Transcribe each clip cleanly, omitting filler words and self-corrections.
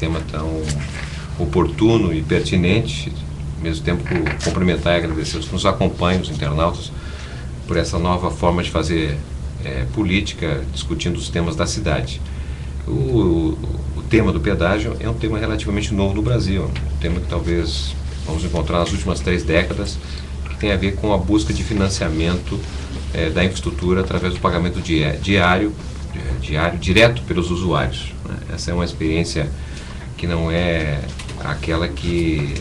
tema tão oportuno e pertinente. Ao mesmo tempo, cumprimentar e agradecer os que nos acompanham, os internautas, por essa nova forma de fazer política, discutindo os temas da cidade. O tema do pedágio é um tema relativamente novo no Brasil, um tema que talvez vamos encontrar nas últimas 3 décadas, que tem a ver com a busca de financiamento da infraestrutura através do pagamento diário direto pelos usuários, né? Essa é uma experiência que não é aquela que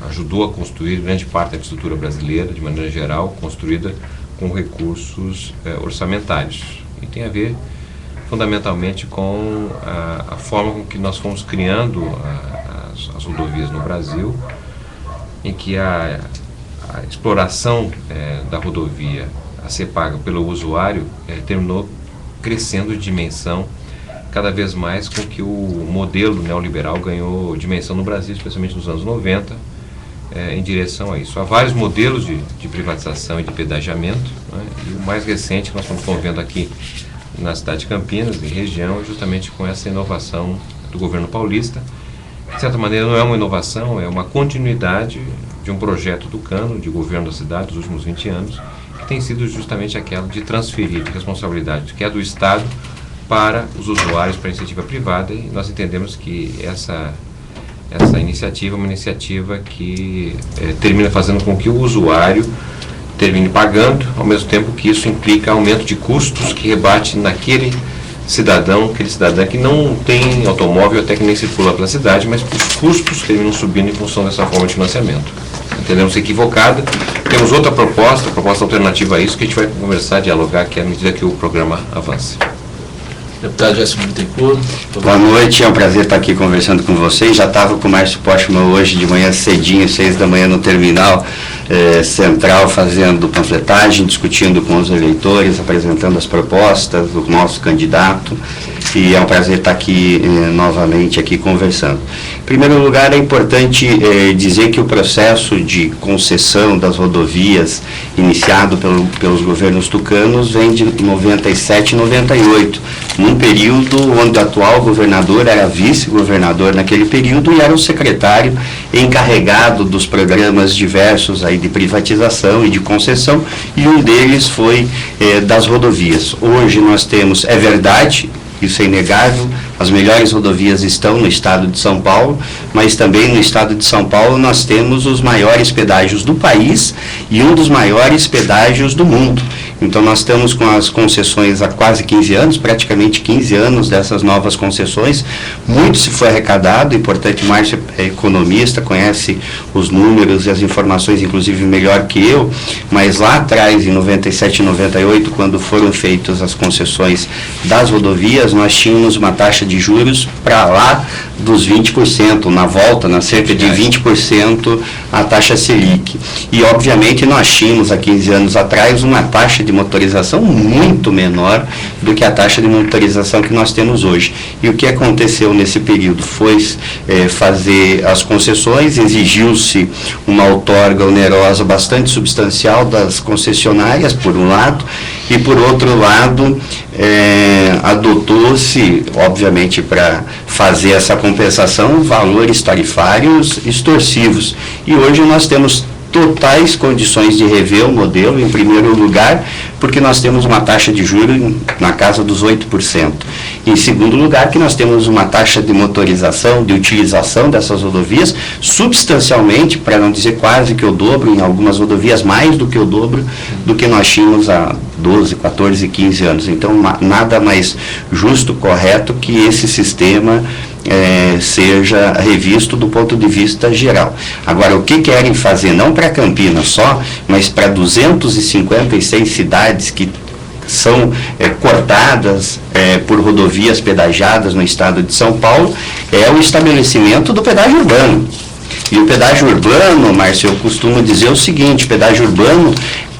ajudou a construir grande parte da infraestrutura brasileira, de maneira geral, construída com recursos orçamentários. E tem a ver fundamentalmente com a forma com que nós fomos criando as rodovias no Brasil, em que a exploração da rodovia a ser paga pelo usuário terminou crescendo de dimensão cada vez mais, com que o modelo neoliberal ganhou dimensão no Brasil, especialmente nos anos 90, em direção a isso. Há vários modelos de privatização e de pedagiamento, né? E o mais recente que nós estamos convivendo aqui na cidade de Campinas e região, justamente com essa inovação do governo paulista. De certa maneira não é uma inovação, é uma continuidade de um projeto do Cano, de governo da cidade, dos últimos 20 anos, que tem sido justamente aquela de transferir de responsabilidade, que é do Estado, para os usuários, para a iniciativa privada, e nós entendemos que essa iniciativa é uma iniciativa que termina fazendo com que o usuário termine pagando, ao mesmo tempo que isso implica aumento de custos que rebate naquele cidadão, aquele cidadão que não tem automóvel, até que nem circula pela cidade, mas os custos terminam subindo em função dessa forma de financiamento. Entendemos equivocada. Temos outra proposta alternativa a isso, que a gente vai conversar, dialogar aqui à medida que o programa avance. Deputado Jéssica Bittencourt. Boa noite, é um prazer estar aqui conversando com vocês. Já estava com o Márcio Postman hoje de manhã cedinho, 6 da manhã no terminal central, fazendo panfletagem, discutindo com os eleitores, apresentando as propostas do nosso candidato. E é um prazer estar aqui novamente aqui conversando. Em primeiro lugar, é importante dizer que o processo de concessão das rodovias iniciado pelos governos tucanos vem de 97 e 98, num período onde o atual governador era vice-governador naquele período e era o secretário encarregado dos programas diversos aí de privatização e de concessão, e um deles foi das rodovias. Hoje nós temos, é verdade, isso é inegável, as melhores rodovias estão no estado de São Paulo, mas também no estado de São Paulo nós temos os maiores pedágios do país e um dos maiores pedágios do mundo. Então nós estamos com as concessões há quase 15 anos, praticamente 15 anos dessas novas concessões. Muito se foi arrecadado, importante, o Márcio é economista, conhece os números e as informações, inclusive melhor que eu, mas lá atrás, em 97 e 98, quando foram feitas as concessões das rodovias, nós tínhamos uma taxa de juros para lá dos 20%, na volta, na cerca de 20% a taxa Selic. E obviamente nós tínhamos há 15 anos atrás uma taxa de motorização muito menor do que a taxa de motorização que nós temos hoje. E o que aconteceu nesse período foi fazer as concessões, exigiu-se uma outorga onerosa bastante substancial das concessionárias, por um lado, e por outro lado, adotou-se, obviamente, para fazer essa compensação, valores tarifários extorsivos. E hoje nós temos totais condições de rever o modelo, em primeiro lugar, porque nós temos uma taxa de juros na casa dos 8%. Em segundo lugar, que nós temos uma taxa de motorização, de utilização dessas rodovias, substancialmente, para não dizer quase que o dobro, em algumas rodovias mais do que o dobro do que nós tínhamos há 12, 14, 15 anos. Então, nada mais justo, correto que esse sistema seja revisto do ponto de vista geral. Agora, o que querem fazer, não para Campinas só, mas para 256 cidades que são cortadas por rodovias pedagiadas no estado de São Paulo, é o estabelecimento do pedágio urbano. E o pedágio urbano, Márcio, eu costumo dizer o seguinte: o pedágio urbano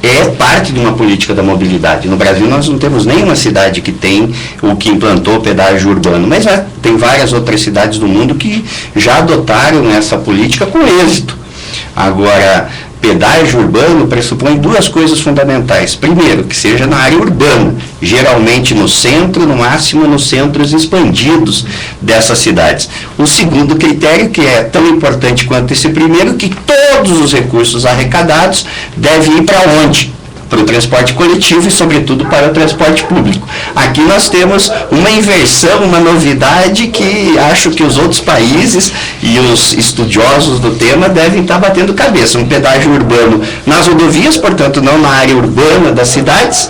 é parte de uma política da mobilidade. No Brasil nós não temos nenhuma cidade que tem ou que implantou o pedágio urbano, mas tem várias outras cidades do mundo que já adotaram essa política com êxito. Agora, pedágio urbano pressupõe duas coisas fundamentais. Primeiro, que seja na área urbana, geralmente no centro, no máximo nos centros expandidos dessas cidades. O segundo critério, que é tão importante quanto esse primeiro, que todos os recursos arrecadados devem ir para onde? Para o transporte coletivo e, sobretudo, para o transporte público. Aqui nós temos uma inversão, uma novidade que acho que os outros países e os estudiosos do tema devem estar batendo cabeça. Um pedágio urbano nas rodovias, portanto, não na área urbana das cidades.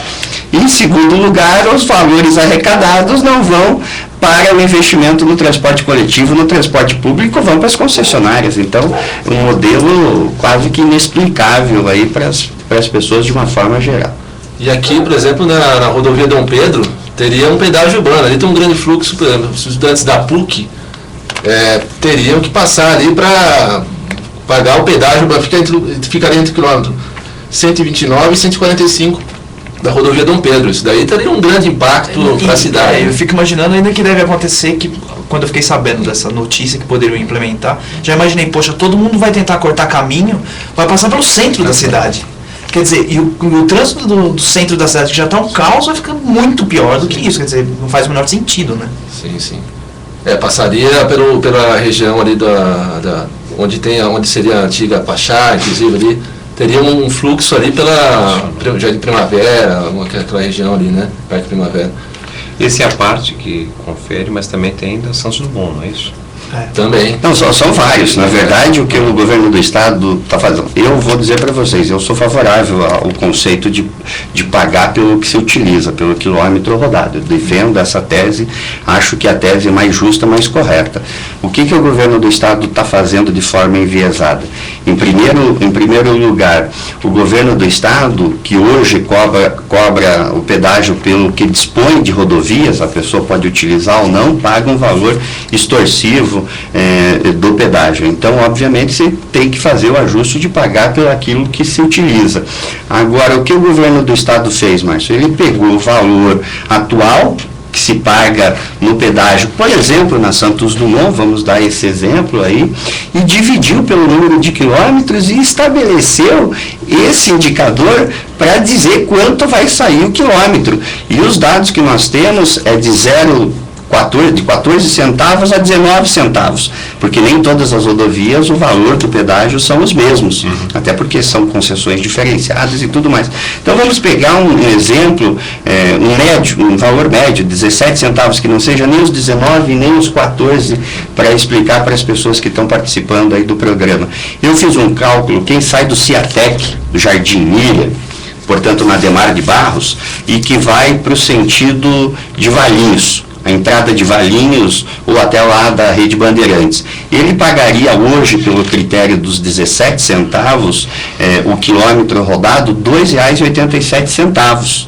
E, em segundo lugar, os valores arrecadados não vão para o investimento no transporte coletivo, no transporte público, vão para as concessionárias. Então, um modelo quase que inexplicável aí para as pessoas de uma forma geral. E aqui, por exemplo, na rodovia Dom Pedro, teria um pedágio urbano. Ali tem um grande fluxo, por exemplo, os estudantes da PUC teriam que passar ali para pagar o pedágio, ficaria entre quilômetro 129 e 145 da rodovia Dom Pedro. Isso daí teria um grande impacto para a cidade. Eu fico imaginando ainda que deve acontecer, que quando eu fiquei sabendo dessa notícia que poderiam implementar, já imaginei, poxa, todo mundo vai tentar cortar caminho, vai passar pelo centro da cidade. Quer dizer, e o trânsito do centro da cidade, que já está um caos, vai ficar muito pior do que isso. Quer dizer, não faz o menor sentido, né? Sim, sim. Passaria pela região ali onde seria a antiga Pachá, inclusive ali, teria um fluxo ali pela Jardim Primavera, aquela região ali, né? Perto de Primavera. Essa é a parte que confere, mas também tem da Santos Dumont, não é isso? Também. Não, são vários. Na verdade, o que o governo do estado está fazendo, eu vou dizer para vocês, eu sou favorável ao conceito de pagar pelo que se utiliza, pelo quilômetro rodado. Eu defendo essa tese, acho que a tese é mais justa, mais correta. O que o governo do estado está fazendo de forma enviesada? Em primeiro lugar, o governo do estado, que hoje cobra o pedágio pelo que dispõe de rodovias, a pessoa pode utilizar ou não, paga um valor extorsivo do pedágio. Então, obviamente, você tem que fazer o ajuste de pagar pelo aquilo que se utiliza. Agora, o que o governo do estado fez, Márcio? Ele pegou o valor atual que se paga no pedágio, por exemplo, na Santos Dumont, vamos dar esse exemplo aí, e dividiu pelo número de quilômetros e estabeleceu esse indicador para dizer quanto vai sair o quilômetro. E os dados que nós temos é de 14 centavos a 19 centavos, porque nem todas as rodovias o valor do pedágio são os mesmos, até porque são concessões diferenciadas e tudo mais. Então vamos pegar um exemplo, um valor médio, 17 centavos, que não seja nem os 19 nem os 14, para explicar para as pessoas que estão participando aí do programa. Eu fiz um cálculo, quem sai do Ciatec, do Jardim Miriam, portanto na Ademar de Barros, e que vai para o sentido de Valinhos, a entrada de Valinhos ou até lá da Rede Bandeirantes. Ele pagaria hoje, pelo critério dos 17 centavos, o quilômetro rodado, R$ 2,87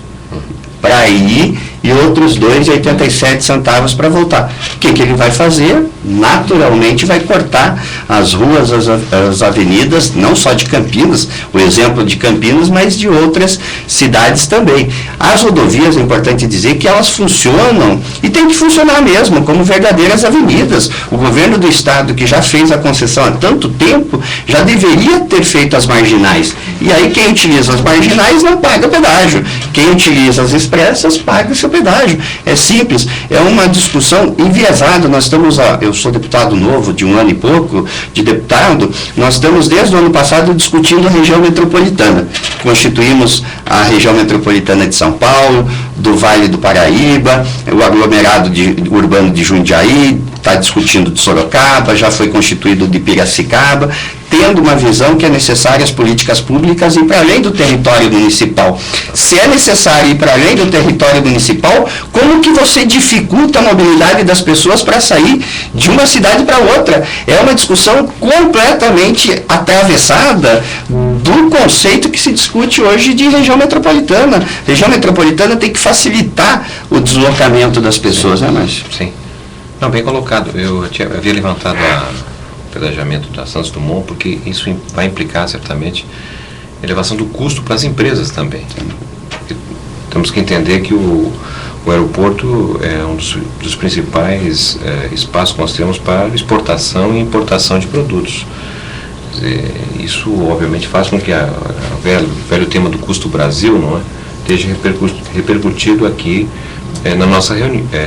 para ir e outros R$ 2,87 para voltar. O que ele vai fazer? Naturalmente vai cortar as ruas, as avenidas, não só de Campinas, o exemplo de Campinas, mas de outras cidades também. As rodovias, é importante dizer que elas funcionam, e tem que funcionar mesmo, como verdadeiras avenidas. O governo do estado, que já fez a concessão há tanto tempo, já deveria ter feito as marginais. E aí quem utiliza as marginais não paga pedágio. Quem utiliza as expressas paga o seu pedágio. É simples, é uma discussão enviesada. Nós estamos, eu sou deputado novo, de 1 ano e pouco de deputado, nós estamos desde o ano passado discutindo a região metropolitana. Constituímos a região metropolitana de São Paulo, do Vale do Paraíba, o aglomerado urbano de Jundiaí, está discutindo de Sorocaba, já foi constituído de Piracicaba, tendo uma visão que é necessária as políticas públicas ir para além do território municipal. Se é necessário ir para além do território municipal, como que você dificulta a mobilidade das pessoas para sair de uma cidade para outra? É uma discussão completamente atravessada do conceito que se discute hoje de região metropolitana. Região metropolitana tem que facilitar o deslocamento das pessoas, né, Márcio? Sim. Não, bem colocado. Eu havia levantado o pedagiamento da Santos Dumont, porque isso vai implicar, certamente, elevação do custo para as empresas também. Porque temos que entender que o aeroporto é um dos principais espaços que nós temos para exportação e importação de produtos. isso obviamente faz com que o velho tema do custo Brasil, não é, esteja repercutido aqui na nossa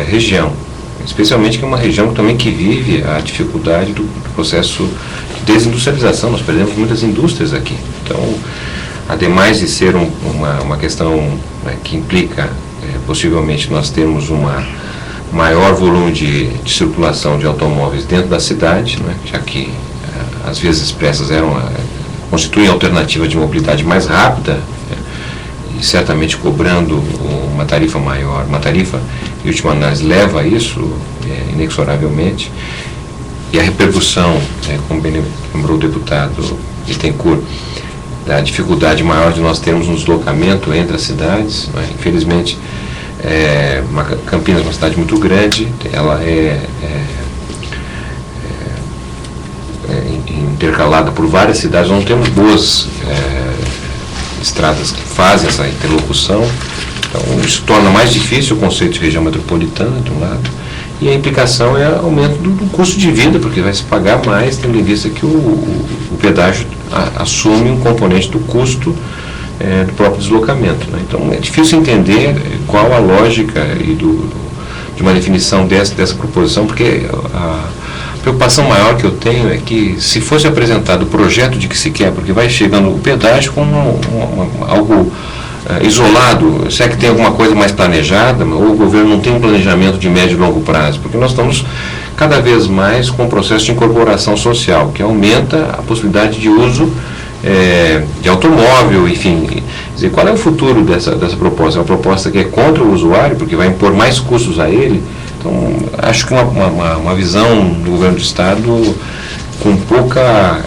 região, especialmente que é uma região também que vive a dificuldade do processo de desindustrialização. Nós perdemos muitas indústrias aqui. Então, ademais de ser uma questão, né, que implica possivelmente nós temos maior volume de circulação de automóveis dentro da cidade, né, já que as vias expressas constituem alternativa de mobilidade mais rápida, e certamente cobrando uma tarifa maior, uma tarifa, em última análise, leva a isso inexoravelmente, e a repercussão, como bem lembrou o deputado Bittencourt, da dificuldade maior de nós termos um deslocamento entre as cidades, né? Infelizmente, Campinas é uma cidade muito grande, ela intercalada por várias cidades, não temos boas estradas que fazem essa interlocução, então isso torna mais difícil o conceito de região metropolitana, de um lado, e a implicação é aumento do custo de vida, porque vai se pagar mais, tendo em vista que o pedágio assume um componente do custo do próprio deslocamento, né? Então é difícil entender qual a lógica de uma definição dessa proposição, porque a preocupação maior que eu tenho é que, se fosse apresentado o projeto de que se quer, porque vai chegando o pedágio como algo isolado, se é que tem alguma coisa mais planejada, ou o governo não tem um planejamento de médio e longo prazo, porque nós estamos cada vez mais com um processo de incorporação social, que aumenta a possibilidade de uso de automóvel, enfim. Quer dizer, qual é o futuro dessa proposta? É uma proposta que é contra o usuário, porque vai impor mais custos a ele. Então, acho que uma visão do governo do Estado com pouca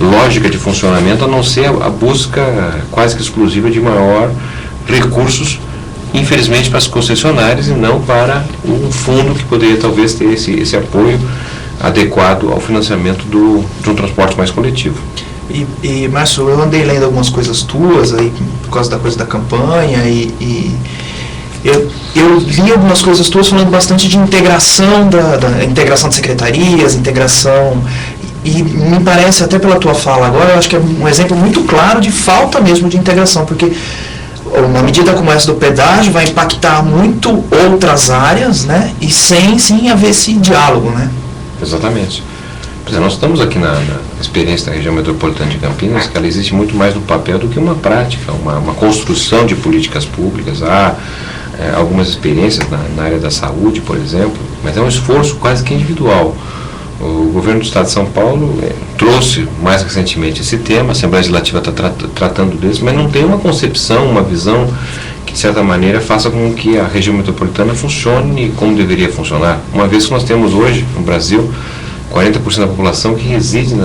lógica de funcionamento, a não ser a busca quase que exclusiva de maior recursos, infelizmente, para as concessionárias e não para um fundo que poderia talvez ter esse apoio adequado ao financiamento de um transporte mais coletivo. E Márcio, eu andei lendo algumas coisas tuas aí, por causa da coisa da campanha, e eu li algumas coisas tuas falando bastante de integração, da integração de secretarias, integração, e me parece, até pela tua fala agora, eu acho que é um exemplo muito claro de falta mesmo de integração, porque uma medida como essa do pedágio vai impactar muito outras áreas, né, e sem haver esse diálogo, né? Exatamente. Nós estamos aqui na experiência da região metropolitana de Campinas, que ela existe muito mais no papel do que uma prática, uma construção de políticas públicas. Há algumas experiências na área da saúde, por exemplo, mas é um esforço quase que individual. O governo do Estado de São Paulo trouxe mais recentemente esse tema, a Assembleia Legislativa está tratando desse, mas não tem uma concepção, uma visão que, de certa maneira, faça com que a região metropolitana funcione como deveria funcionar. Uma vez que nós temos hoje, no Brasil, 40% da população que reside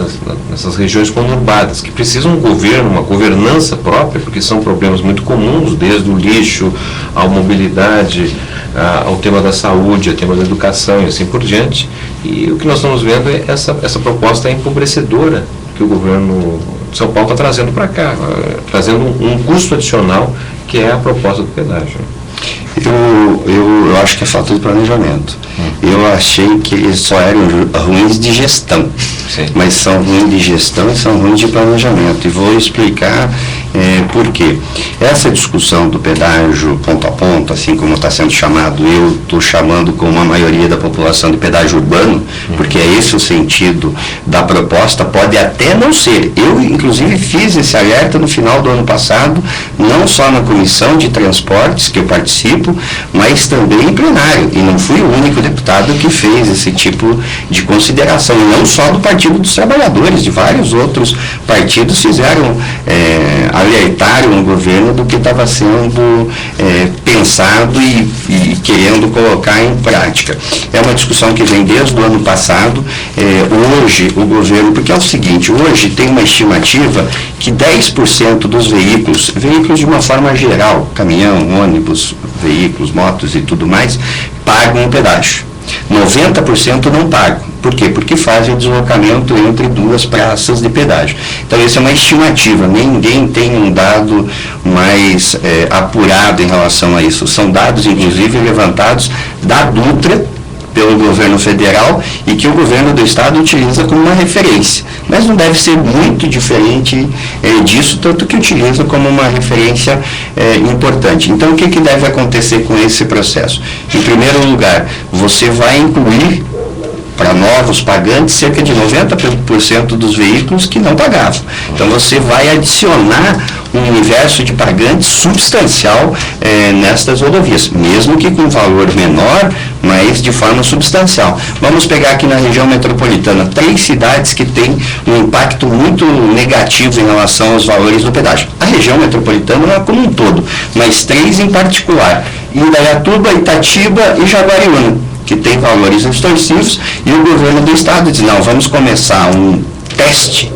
nessas regiões conurbadas, que precisam de um governo, uma governança própria, porque são problemas muito comuns, desde o lixo, à mobilidade, ao tema da saúde, ao tema da educação e assim por diante. E o que nós estamos vendo é essa proposta empobrecedora que o governo de São Paulo está trazendo para cá, trazendo um custo adicional, que é a proposta do pedágio. Eu acho que é falta de planejamento. Eu achei que eles só eram ruins de gestão. Sim. Mas são ruins de gestão e são ruins de planejamento. E vou explicar por quê. Essa discussão do pedágio ponto a ponto, assim como está sendo chamado, eu estou chamando com a maioria da população de pedágio urbano, porque é esse o sentido da proposta, pode até não ser. Eu, inclusive, fiz esse alerta no final do ano passado, não só na Comissão de Transportes, que eu participo, mas também em plenário. E não fui o único deputado que fez esse tipo de consideração. E não só do Partido dos Trabalhadores, de vários outros partidos fizeram, alertaram o governo do que estava sendo pensado e querendo colocar em prática. É uma discussão que vem desde o ano passado. Hoje, o governo, porque é o seguinte, hoje tem uma estimativa que 10% dos veículos de uma forma geral, caminhão, ônibus, veículos, motos e tudo mais, pagam um pedágio. 90% não pagam. Por quê? Porque fazem o deslocamento entre duas praças de pedágio. Então, essa é uma estimativa. Ninguém tem um dado mais apurado em relação a isso. São dados, inclusive, levantados da Dutra, pelo governo federal e que o governo do estado utiliza como uma referência. Mas não deve ser muito diferente disso, tanto que utiliza como uma referência importante. Então, o que deve acontecer com esse processo? Em primeiro lugar, você vai incluir para novos pagantes cerca de 90% dos veículos que não pagavam. Então você vai adicionar um universo de pagantes substancial nestas rodovias, mesmo que com valor menor, mas de forma substancial. Vamos pegar aqui na região metropolitana 3 cidades que têm um impacto muito negativo em relação aos valores do pedágio. A região metropolitana não é como um todo, mas 3 em particular: Indaiatuba, Itatiba e Jaguariúna, que tem valores extorsivos, e o governo do estado diz: não, vamos começar um teste.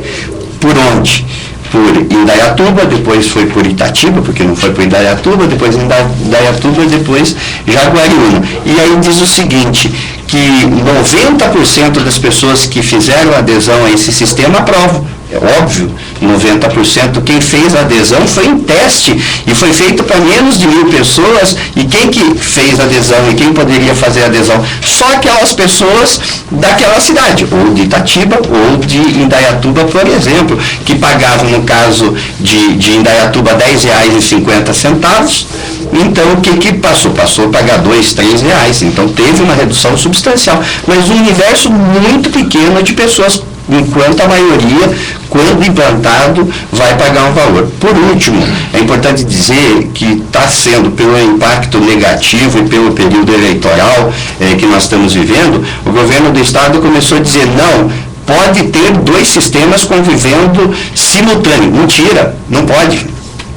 Por onde? Por Indaiatuba, depois foi por Itatiba, porque não foi por Indaiatuba, depois Indaiatuba, depois Jaguariúna. E aí diz o seguinte, que 90% das pessoas que fizeram adesão a esse sistema aprovam. É óbvio, 90%. Quem fez a adesão foi em teste e foi feito para menos de 1.000 pessoas. E quem que fez a adesão e quem poderia fazer a adesão? Só aquelas pessoas daquela cidade, ou de Itatiba ou de Indaiatuba, por exemplo, que pagavam, no caso de Indaiatuba, R$10,50. Então, o que passou? Passou a pagar R$2, R$3. Então, teve uma redução substancial, mas um universo muito pequeno de pessoas, enquanto a maioria, quando implantado, vai pagar um valor. Por último, é importante dizer que está sendo, pelo impacto negativo e pelo período eleitoral que nós estamos vivendo, o governo do estado começou a dizer: não, pode ter 2 sistemas convivendo simultâneo. Mentira, não pode.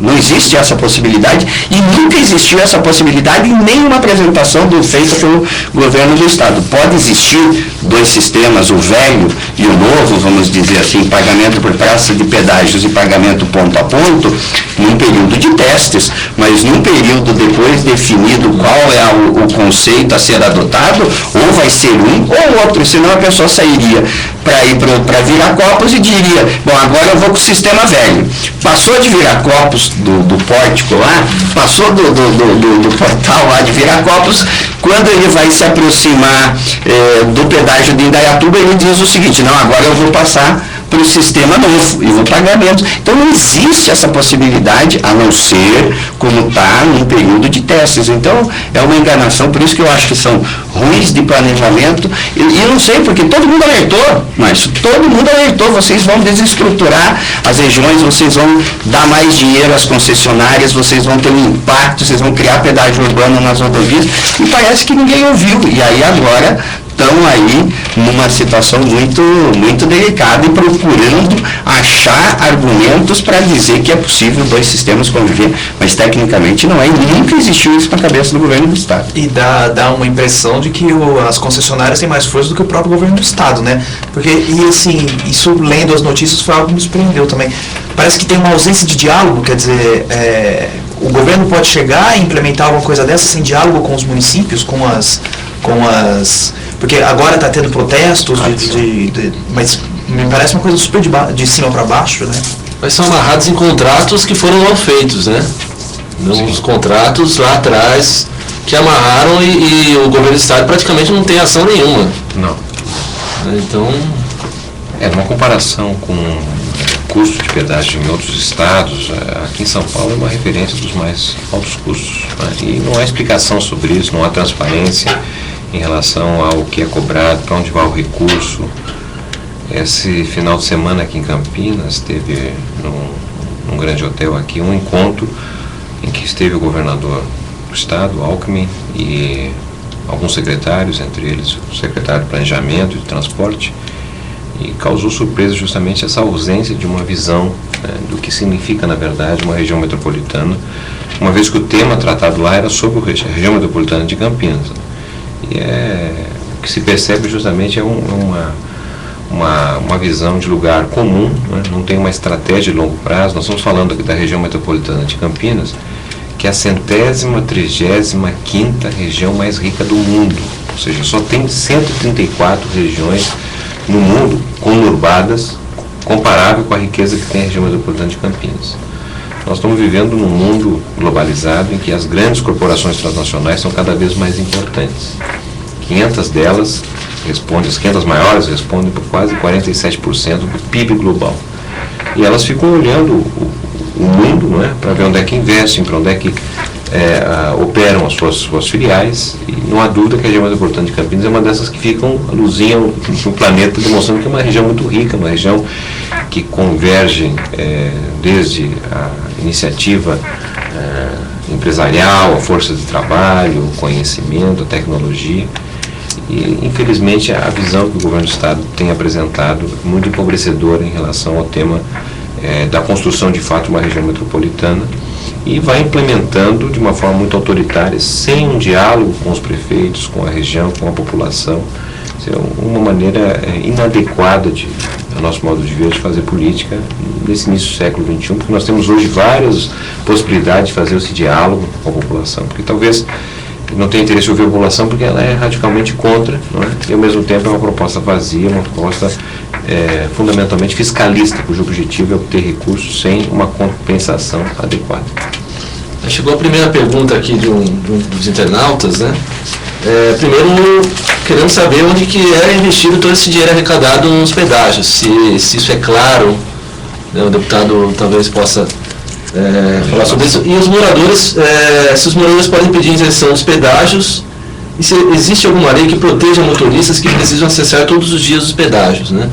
Não existe essa possibilidade e nunca existiu essa possibilidade em nenhuma apresentação feita pelo governo do estado. Pode existir 2 sistemas, o velho e o novo, vamos dizer assim, pagamento por praça de pedágios e pagamento ponto a ponto, num período de testes, mas num período depois definido qual é o conceito a ser adotado, ou vai ser um ou outro, senão a pessoa sairia para ir para Viracopos e diria: bom, agora eu vou com o sistema velho. Passou de Viracopos, do pórtico lá, passou do portal lá de Viracopos, quando ele vai se aproximar do pedágio de Indaiatuba, ele diz o seguinte: não, agora eu vou passar para o sistema novo e vou pagar menos. Então não existe essa possibilidade, a não ser como está num período de testes. Então é uma enganação, por isso que eu acho que são ruins de planejamento, e eu não sei, porque todo mundo alertou, mas todo mundo alertou: vocês vão desestruturar as regiões, vocês vão dar mais dinheiro às concessionárias, vocês vão ter um impacto, vocês vão criar pedágio urbano nas rodovias, e parece que ninguém ouviu. E aí agora estão aí numa situação muito, muito delicada e procurando achar argumentos para dizer que é possível 2 sistemas conviver, mas tecnicamente não é, e nunca existiu isso na cabeça do governo do estado. E dá uma impressão de que as concessionárias têm mais força do que o próprio governo do estado, né? Porque, e assim, isso lendo as notícias foi algo que me surpreendeu também. Parece que tem uma ausência de diálogo, quer dizer, o governo pode chegar e implementar alguma coisa dessa sem diálogo com os municípios, porque agora está tendo protestos, mas me parece uma coisa super de cima para baixo, né? Mas são amarrados em contratos que foram mal feitos, né? Uns contratos lá atrás que amarraram e o governo do estado praticamente não tem ação nenhuma. Não. Então, numa comparação com custo de pedágio em outros estados, aqui em São Paulo é uma referência dos mais altos custos, né? E não há explicação sobre isso, não há transparência em relação ao que é cobrado, para onde vai o recurso. Esse final de semana aqui em Campinas, teve num grande hotel aqui um encontro em que esteve o governador do estado, Alckmin, e alguns secretários, entre eles o secretário de Planejamento e de Transporte, e causou surpresa justamente essa ausência de uma visão, né, do que significa, na verdade, uma região metropolitana, uma vez que o tema tratado lá era sobre a região metropolitana de Campinas. E o que se percebe justamente é uma visão de lugar comum, né? Não tem uma estratégia de longo prazo. Nós estamos falando aqui da região metropolitana de Campinas, que é a 135ª região mais rica do mundo, ou seja, só tem 134 regiões no mundo conurbadas comparável com a riqueza que tem a região metropolitana de Campinas. Nós estamos vivendo num mundo globalizado em que as grandes corporações transnacionais são cada vez mais importantes. 500 delas respondem, as 500 maiores respondem por quase 47% do PIB global. E elas ficam olhando o mundo, não é, para ver onde é que investem, para onde é que operam as suas filiais, e não há dúvida que a região mais importante de Campinas é uma dessas que ficam a luzinha no planeta, demonstrando que é uma região muito rica, uma região que converge desde a iniciativa empresarial, a força de trabalho, o conhecimento, a tecnologia. E, infelizmente, a visão que o governo do Estado tem apresentado é muito empobrecedora em relação ao tema da construção, de fato, de uma região metropolitana, e vai implementando de uma forma muito autoritária, sem um diálogo com os prefeitos, com a região, com a população. Isso é uma maneira inadequada, a nosso modo de ver, de fazer política nesse início do século XXI, porque nós temos hoje várias possibilidades de fazer esse diálogo com a população, porque talvez não tenha interesse em ouvir a população porque ela é radicalmente contra, não é? E ao mesmo tempo é uma proposta vazia, uma proposta fundamentalmente fiscalista, cujo objetivo é obter recursos sem uma compensação adequada. Chegou a primeira pergunta aqui dos internautas, né? Primeiro, queremos saber onde que é investido todo esse dinheiro arrecadado nos pedágios, se isso é claro, né? O deputado talvez possa falar sobre isso. E os moradores, se os moradores podem pedir isenção dos pedágios, e se existe alguma lei que proteja motoristas que precisam acessar todos os dias os pedágios, né?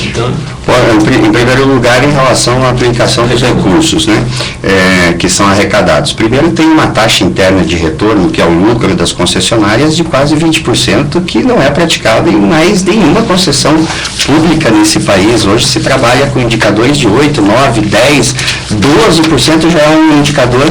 Então, em primeiro lugar, em relação à aplicação dos recursos, né, que são arrecadados. Primeiro, tem uma taxa interna de retorno, que é o lucro das concessionárias, de quase 20%, que não é praticado em mais nenhuma concessão pública nesse país. Hoje se trabalha com indicadores de 8%, 9%, 10%, 12% já é um indicador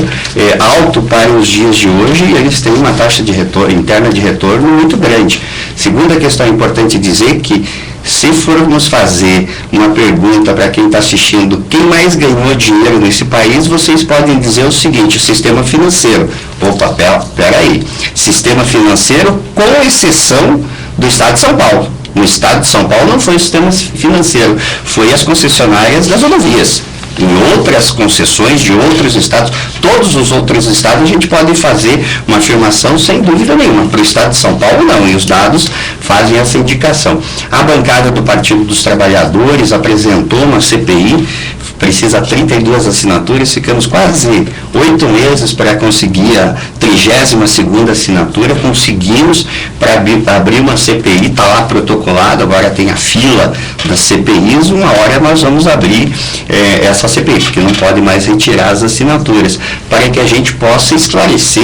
alto para os dias de hoje, e eles têm uma taxa de retorno, interna de retorno muito grande. Segunda questão importante dizer que, se formos fazer uma pergunta para quem está assistindo, quem mais ganhou dinheiro nesse país, vocês podem dizer o seguinte: o sistema financeiro. Opa, peraí. Sistema financeiro, com exceção do Estado de São Paulo. No Estado de São Paulo não foi o sistema financeiro, foi as concessionárias das rodovias. Em outras concessões de outros estados, todos os outros estados, a gente pode fazer uma afirmação sem dúvida nenhuma. Para o Estado de São Paulo, não, e os dados fazem essa indicação. A bancada do Partido dos Trabalhadores apresentou uma CPI, precisa 32 assinaturas, ficamos quase 8 meses para conseguir a 32ª assinatura, conseguimos para abrir uma CPI, está lá protocolado, agora tem a fila das CPIs, uma hora nós vamos abrir essa CPI, porque não pode mais retirar as assinaturas, para que a gente possa esclarecer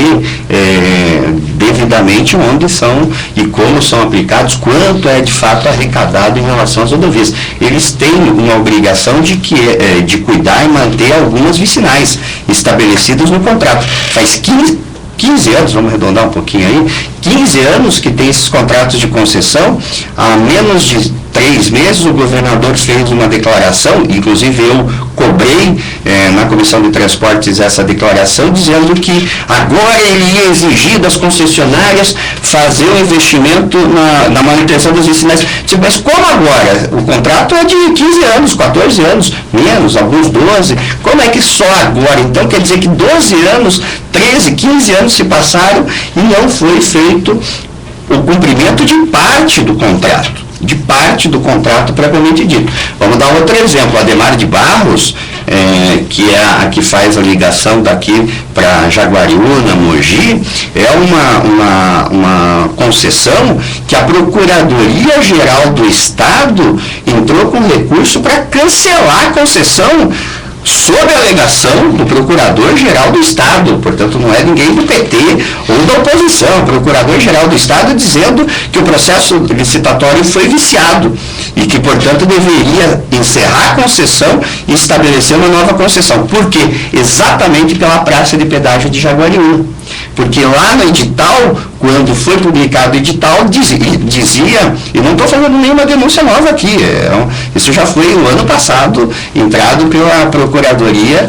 devidamente onde são e como são aplicados, quanto é de fato arrecadado em relação às rodovias. Eles têm uma obrigação de cuidar e manter algumas vicinais estabelecidas no contrato. Faz 15 anos, vamos arredondar um pouquinho aí, 15 anos que tem esses contratos de concessão. Há menos de 3 meses o governador fez uma declaração, inclusive eu cobrei na Comissão de Transportes essa declaração, dizendo que agora ele ia exigir das concessionárias fazer um investimento na manutenção das vicinais. Mas como agora? O contrato é de 15 anos, 14 anos, menos, alguns 12. Como é que só agora? Então quer dizer que 12 anos, 13, 15 anos se passaram e não foi feito o cumprimento de parte do contrato propriamente dito. Vamos dar outro exemplo. A Ademar de Barros, que é a que faz a ligação daqui para Jaguariúna, Mogi, é uma concessão que a Procuradoria-Geral do Estado entrou com recurso para cancelar a concessão, sob a alegação do Procurador-Geral do Estado. Portanto, não é ninguém do PT ou da oposição. O Procurador-Geral do Estado dizendo que o processo licitatório foi viciado e que, portanto, deveria encerrar a concessão e estabelecer uma nova concessão. Por quê? Exatamente pela praça de pedágio de Jaguariúna. Porque lá no edital, quando foi publicado o edital, dizia, e não estou falando nenhuma denúncia nova aqui, isso já foi no ano passado, entrado pela Procuradoria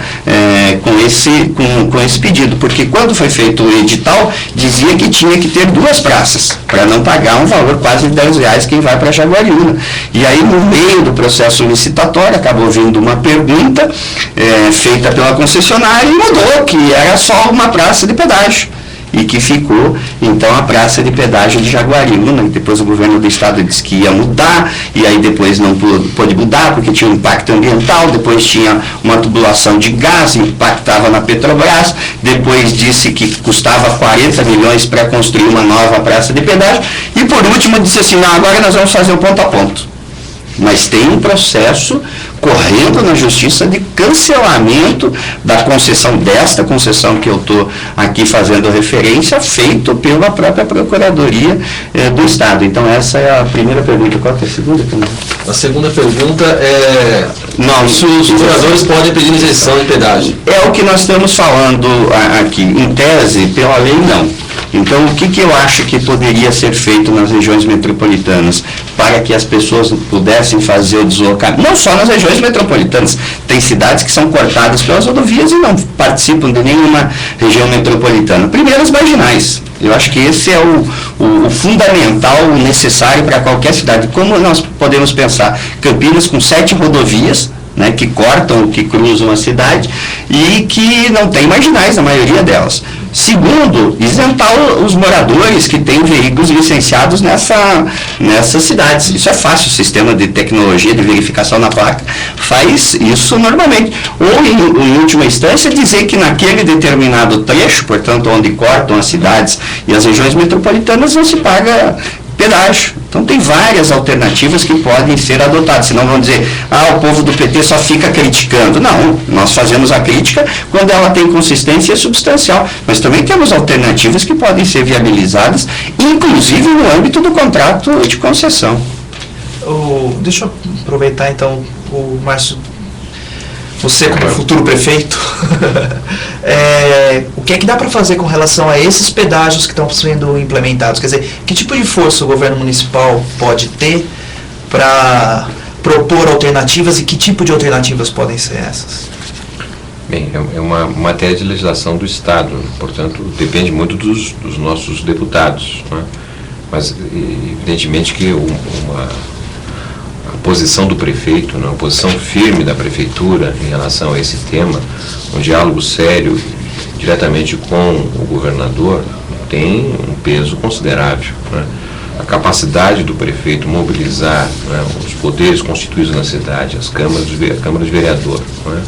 com esse pedido, porque quando foi feito o edital, dizia que tinha que ter 2 praças, para não pagar um valor quase de R$10 quem vai para Jaguariúna. E aí, no meio do processo licitatório, acabou vindo uma pergunta feita pela concessionária e mudou, que era só uma praça de pedágio. e que ficou, então, a praça de pedágio de Jaguariúna, e depois o governo do estado disse que ia mudar, e aí depois não pôde mudar, porque tinha um impacto ambiental, depois tinha uma tubulação de gás, impactava na Petrobras, depois disse que custava 40 milhões para construir uma nova praça de pedágio, e por último disse assim, não, agora nós vamos fazer o ponto a ponto. Mas tem um processo correndo na justiça de cancelamento da concessão, desta concessão que eu estou aqui fazendo referência, feito pela própria Procuradoria do Estado. Então essa é a primeira pergunta. Qual é a segunda? A segunda pergunta é não, se os moradores podem pedir isenção de pedágio. É o que nós estamos falando aqui. Em tese, pela lei, não. Então, o que eu acho que poderia ser feito nas regiões metropolitanas para que as pessoas pudessem fazer o deslocamento? Não só nas regiões metropolitanas. Tem cidades que são cortadas pelas rodovias e não participam de nenhuma região metropolitana. Primeiro, as marginais. Eu acho que esse é o fundamental, o necessário para qualquer cidade. Como nós podemos pensar? Campinas com 7 rodovias, né, que cortam, que cruzam a cidade e que não tem marginais, a maioria delas. Segundo, isentar os moradores que têm veículos licenciados nessas cidades. Isso é fácil, o sistema de tecnologia de verificação na placa faz isso normalmente. Ou, em última instância, dizer que naquele determinado trecho, portanto, onde cortam as cidades e as regiões metropolitanas, não se paga pedágio. Então tem várias alternativas que podem ser adotadas, senão vão dizer, o povo do PT só fica criticando. Não, nós fazemos a crítica quando ela tem consistência substancial, mas também temos alternativas que podem ser viabilizadas, inclusive no âmbito do contrato de concessão. Deixa eu aproveitar então, o Márcio, você como futuro prefeito, o que é que dá para fazer com relação a esses pedágios que estão sendo implementados? Quer dizer, que tipo de força o governo municipal pode ter para propor alternativas e que tipo de alternativas podem ser essas? Bem, é uma matéria de legislação do Estado, portanto, depende muito dos nossos deputados, né? Mas, evidentemente, que a posição do prefeito, né, a posição firme da prefeitura em relação a esse tema, um diálogo sério diretamente com o governador, tem um peso considerável, né? A capacidade do prefeito mobilizar, né, os poderes constituídos na cidade, a Câmara de Vereador, né,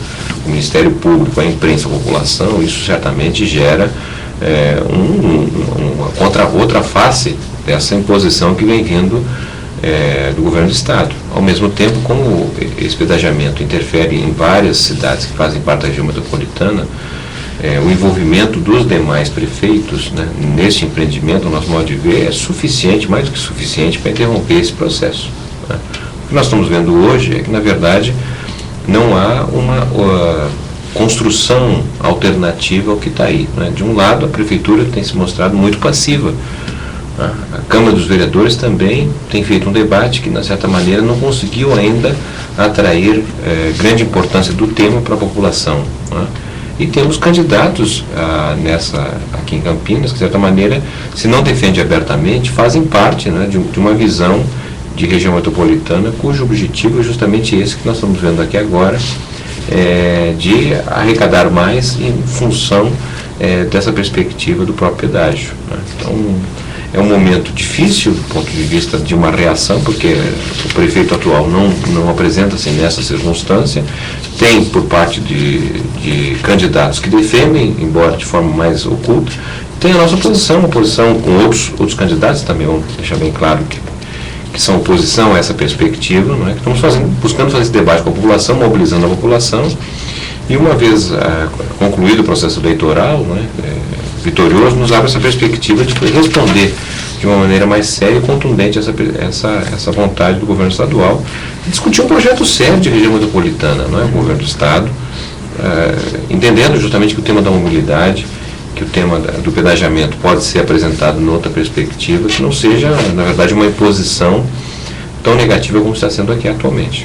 o Ministério Público, a imprensa, a população, isso certamente gera uma outra face dessa imposição que vem vindo do governo do Estado. Ao mesmo tempo, como esse pedagiamento interfere em várias cidades que fazem parte da região metropolitana, o envolvimento dos demais prefeitos, né, neste empreendimento, no nosso modo de ver, é suficiente, mais do que suficiente, para interromper esse processo, né? O que nós estamos vendo hoje é que, na verdade, não há uma construção alternativa ao que está aí, né? De um lado, a prefeitura tem se mostrado muito passiva. A Câmara dos Vereadores também tem feito um debate que, de certa maneira, não conseguiu ainda atrair grande importância do tema para a população, né? E temos candidatos aqui em Campinas, que, de certa maneira, se não defende abertamente, fazem parte, né, de uma visão de região metropolitana, cujo objetivo é justamente esse que nós estamos vendo aqui agora, de arrecadar mais em função dessa perspectiva do próprio pedágio, né? Então, é um momento difícil do ponto de vista de uma reação, porque o prefeito atual não apresenta-se nessa circunstância. Tem por parte de candidatos que defendem, embora de forma mais oculta. Tem a nossa oposição, uma posição com outros candidatos também, vamos deixar bem claro que são oposição a essa perspectiva, não é? Que estamos buscando fazer esse debate com a população, mobilizando a população, e uma vez concluído o processo eleitoral, não é, vitorioso, nos abre essa perspectiva de responder de uma maneira mais séria e contundente essa vontade do governo estadual de discutir um projeto sério de região metropolitana, não é? O governo do Estado, entendendo justamente que o tema da mobilidade, que o tema do pedagiamento pode ser apresentado noutra perspectiva, que não seja, na verdade, uma imposição tão negativa como está sendo aqui atualmente.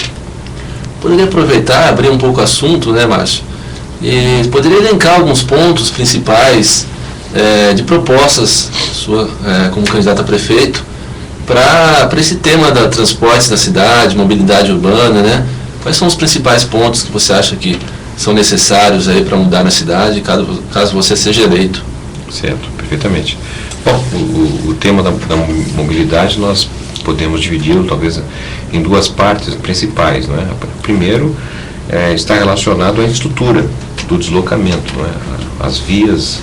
Poderia aproveitar, abrir um pouco o assunto, né, Márcio? E poderia elencar alguns pontos principais de propostas sua como candidato a prefeito para esse tema da transportes da cidade, mobilidade urbana, né? Quais são os principais pontos que você acha que são necessários aí para mudar na cidade, caso você seja eleito? Certo, perfeito. perfeitamente. Bom, o tema da mobilidade nós podemos dividi-lo talvez em duas partes principais, não é? Primeiro, está relacionado à estrutura do deslocamento, não é? As vias,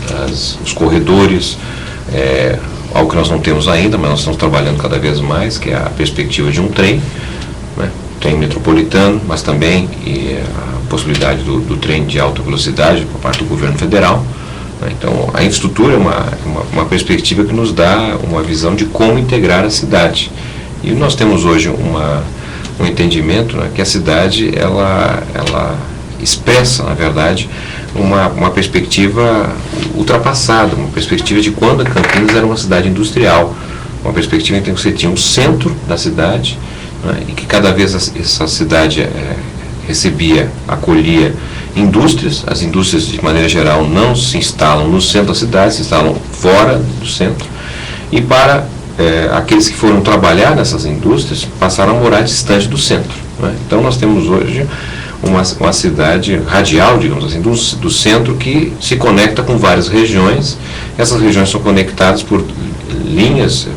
os corredores, algo que nós não temos ainda, mas nós estamos trabalhando cada vez mais, que é a perspectiva de um trem, né? Trem metropolitano, mas também a possibilidade do trem de alta velocidade por parte do governo federal. Então, a infraestrutura é uma perspectiva que nos dá uma visão de como integrar a cidade. E nós temos hoje um entendimento, né, que a cidade ela expressa, na verdade, uma perspectiva ultrapassada, uma perspectiva de quando a Campinas era uma cidade industrial, uma perspectiva em que você tinha um centro da cidade, né, e que cada vez essa cidade acolhia indústrias. As indústrias, de maneira geral, não se instalam no centro da cidade, se instalam fora do centro, e para aqueles que foram trabalhar nessas indústrias passaram a morar distante do centro, né? Então nós temos hoje uma cidade radial, digamos assim, do centro, que se conecta com várias regiões. Essas regiões são conectadas por linhas,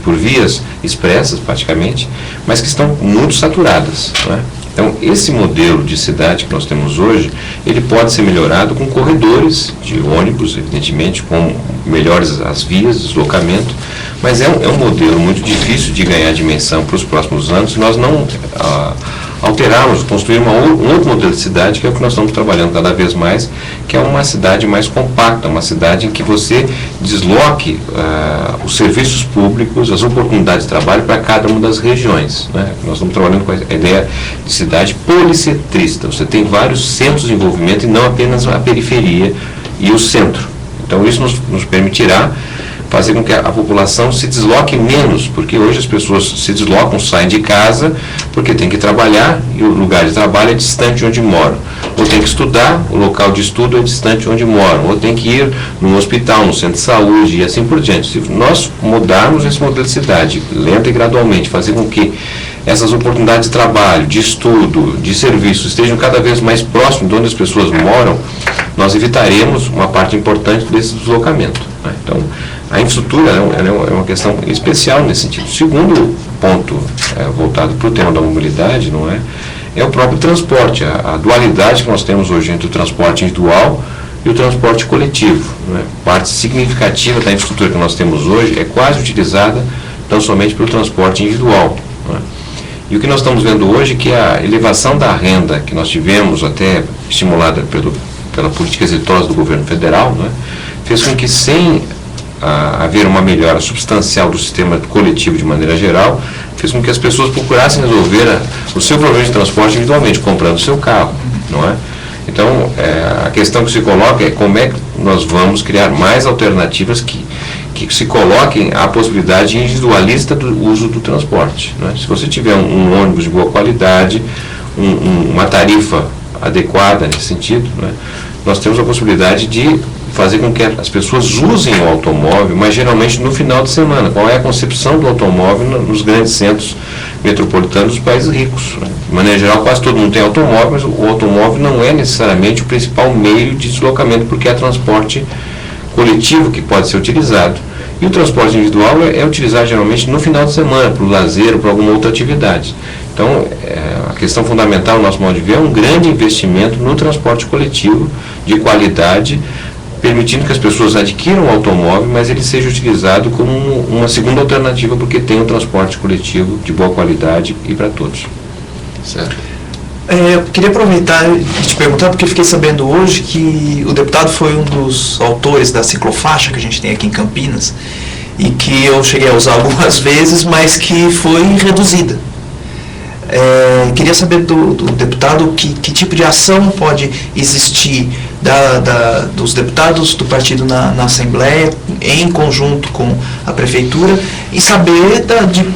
por vias expressas praticamente, mas que estão muito saturadas, né? Então, esse modelo de cidade que nós temos hoje, ele pode ser melhorado com corredores de ônibus, evidentemente, com melhores as vias de deslocamento, mas é um modelo muito difícil de ganhar dimensão para os próximos anos se nós não alterarmos, construir um outro modelo de cidade, que é o que nós estamos trabalhando cada vez mais, que é uma cidade mais compacta, uma cidade em que você desloque os serviços públicos, as oportunidades de trabalho para cada uma das regiões, né? Nós estamos trabalhando com a ideia de cidade policentrista. Você tem vários centros de envolvimento e não apenas a periferia e o centro. Então isso nos permitirá fazer com que a população se desloque menos, porque hoje as pessoas se deslocam, saem de casa, porque tem que trabalhar e o lugar de trabalho é distante de onde moram. Ou tem que estudar, o local de estudo é distante de onde moram. Ou tem que ir num hospital, num centro de saúde e assim por diante. Se nós mudarmos esse modelo de cidade, lenta e gradualmente, fazer com que essas oportunidades de trabalho, de estudo, de serviço estejam cada vez mais próximos de onde as pessoas moram, nós evitaremos uma parte importante desse deslocamento, né? Então, a infraestrutura é uma questão especial nesse sentido. O segundo ponto, voltado para o tema da mobilidade, não é o próprio transporte, a dualidade que nós temos hoje entre o transporte individual e o transporte coletivo, não é? Parte significativa da infraestrutura que nós temos hoje é quase utilizada tão somente pelo transporte individual, não é? E o que nós estamos vendo hoje é que a elevação da renda que nós tivemos, até estimulada pela política exitosa do governo federal, não é? Fez com que, sem haver uma melhora substancial do sistema coletivo de maneira geral, fez com que as pessoas procurassem resolver o seu problema de transporte individualmente, comprando o seu carro, não é? Então, a questão que se coloca é como é que nós vamos criar mais alternativas que se coloquem a possibilidade individualista do uso do transporte, não é? Se você tiver um ônibus de boa qualidade, uma tarifa adequada nesse sentido, não é? Nós temos a possibilidade de fazer com que as pessoas usem o automóvel, mas geralmente no final de semana. Qual é a concepção do automóvel nos grandes centros metropolitanos dos países ricos, né? De maneira geral, quase todo mundo tem automóvel, mas o automóvel não é necessariamente o principal meio de deslocamento, porque é transporte coletivo que pode ser utilizado. E o transporte individual é utilizado geralmente no final de semana, para o lazer ou para alguma outra atividade. Então, a questão fundamental, no nosso modo de ver, é um grande investimento no transporte coletivo de qualidade, permitindo que as pessoas adquiram o automóvel, mas ele seja utilizado como uma segunda alternativa, porque tem um transporte coletivo de boa qualidade e para todos. Certo. Eu queria aproveitar e te perguntar, porque fiquei sabendo hoje que o deputado foi um dos autores da ciclofaixa que a gente tem aqui em Campinas, e que eu cheguei a usar algumas vezes, mas que foi reduzida. Queria saber do deputado que tipo de ação pode existir dos deputados do partido na Assembleia, em conjunto com a Prefeitura, e saber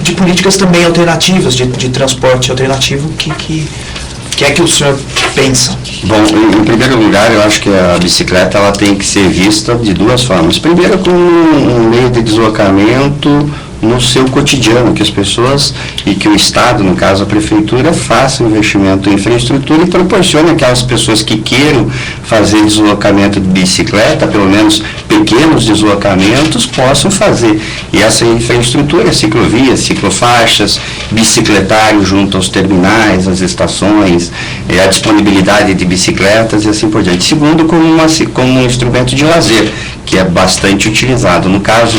de políticas também alternativas, de transporte alternativo, que é que o senhor pensa? Bom, em primeiro lugar, eu acho que a bicicleta ela tem que ser vista de duas formas. Primeiro, como um meio de deslocamento no seu cotidiano, que as pessoas e que o Estado, no caso a Prefeitura, faça investimento em infraestrutura e proporcione aquelas pessoas que queiram fazer deslocamento de bicicleta, pelo menos pequenos deslocamentos, possam fazer. E essa infraestrutura, ciclovias, ciclofaixas, bicicletário junto aos terminais, às estações, a disponibilidade de bicicletas e assim por diante. Segundo, como um instrumento de lazer, que é bastante utilizado. No caso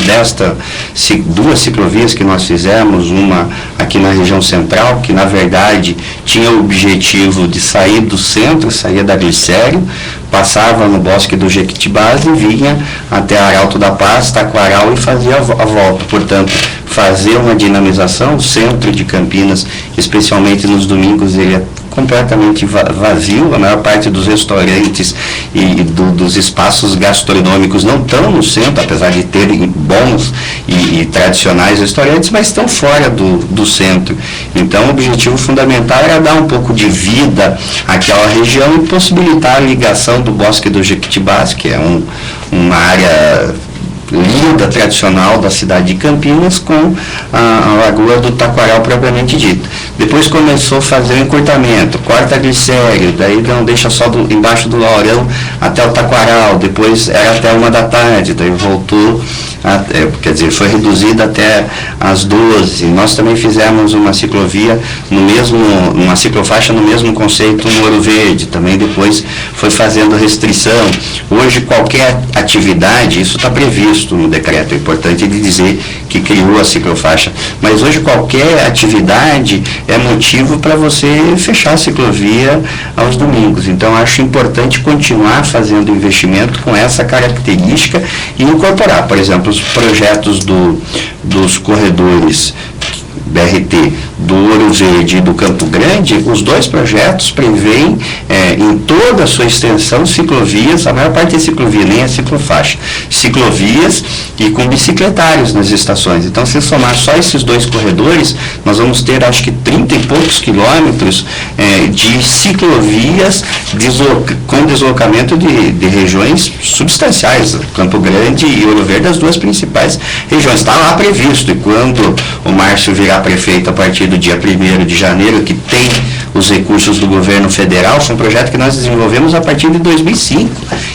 duas ciclovias que nós fizemos, uma aqui na região central, que na verdade tinha o objetivo de sair do centro, saía da Glicério, passava no Bosque do Jequitibás e vinha até Arauto da Paz, Taquaral e fazia a volta. Portanto, fazer uma dinamização, o centro de Campinas, especialmente nos domingos, ele é completamente vazio, a maior parte dos restaurantes e dos espaços gastronômicos não estão no centro, apesar de terem bons e tradicionais restaurantes, mas estão fora do centro. Então, o objetivo fundamental era dar um pouco de vida àquela região e possibilitar a ligação do Bosque do Jequitibás, que é uma área linda, tradicional da cidade de Campinas, com a Lagoa do Taquaral propriamente dita. Depois começou a fazer o encurtamento, corta Glicério, daí não deixa só embaixo do Laurão até o Taquaral, depois era até 1h, daí voltou, quer dizer, foi reduzida até às 12. Nós também fizemos uma ciclovia uma ciclofaixa no mesmo conceito no Ouro Verde, também depois foi fazendo restrição. Hoje qualquer atividade, isso está previsto no decreto, é importante de dizer que criou a ciclofaixa, mas hoje qualquer atividade é motivo para você fechar a ciclovia aos domingos. Então acho importante continuar fazendo investimento com essa característica e incorporar, por exemplo, os projetos dos corredores BRT do Ouro Verde e do Campo Grande. Os dois projetos prevêem em toda a sua extensão ciclovias, a maior parte é ciclovia, nem é ciclofaixa, ciclovias e com bicicletários nas estações. Então, se somar só esses dois corredores, nós vamos ter, acho que 30 e poucos quilômetros de ciclovias com deslocamento de regiões substanciais, Campo Grande e Ouro Verde, as duas principais regiões. Está lá previsto, e quando o Márcio virar prefeito a partir do dia 1º de janeiro, que tem os recursos do governo federal, foi um projeto que nós desenvolvemos a partir de 2005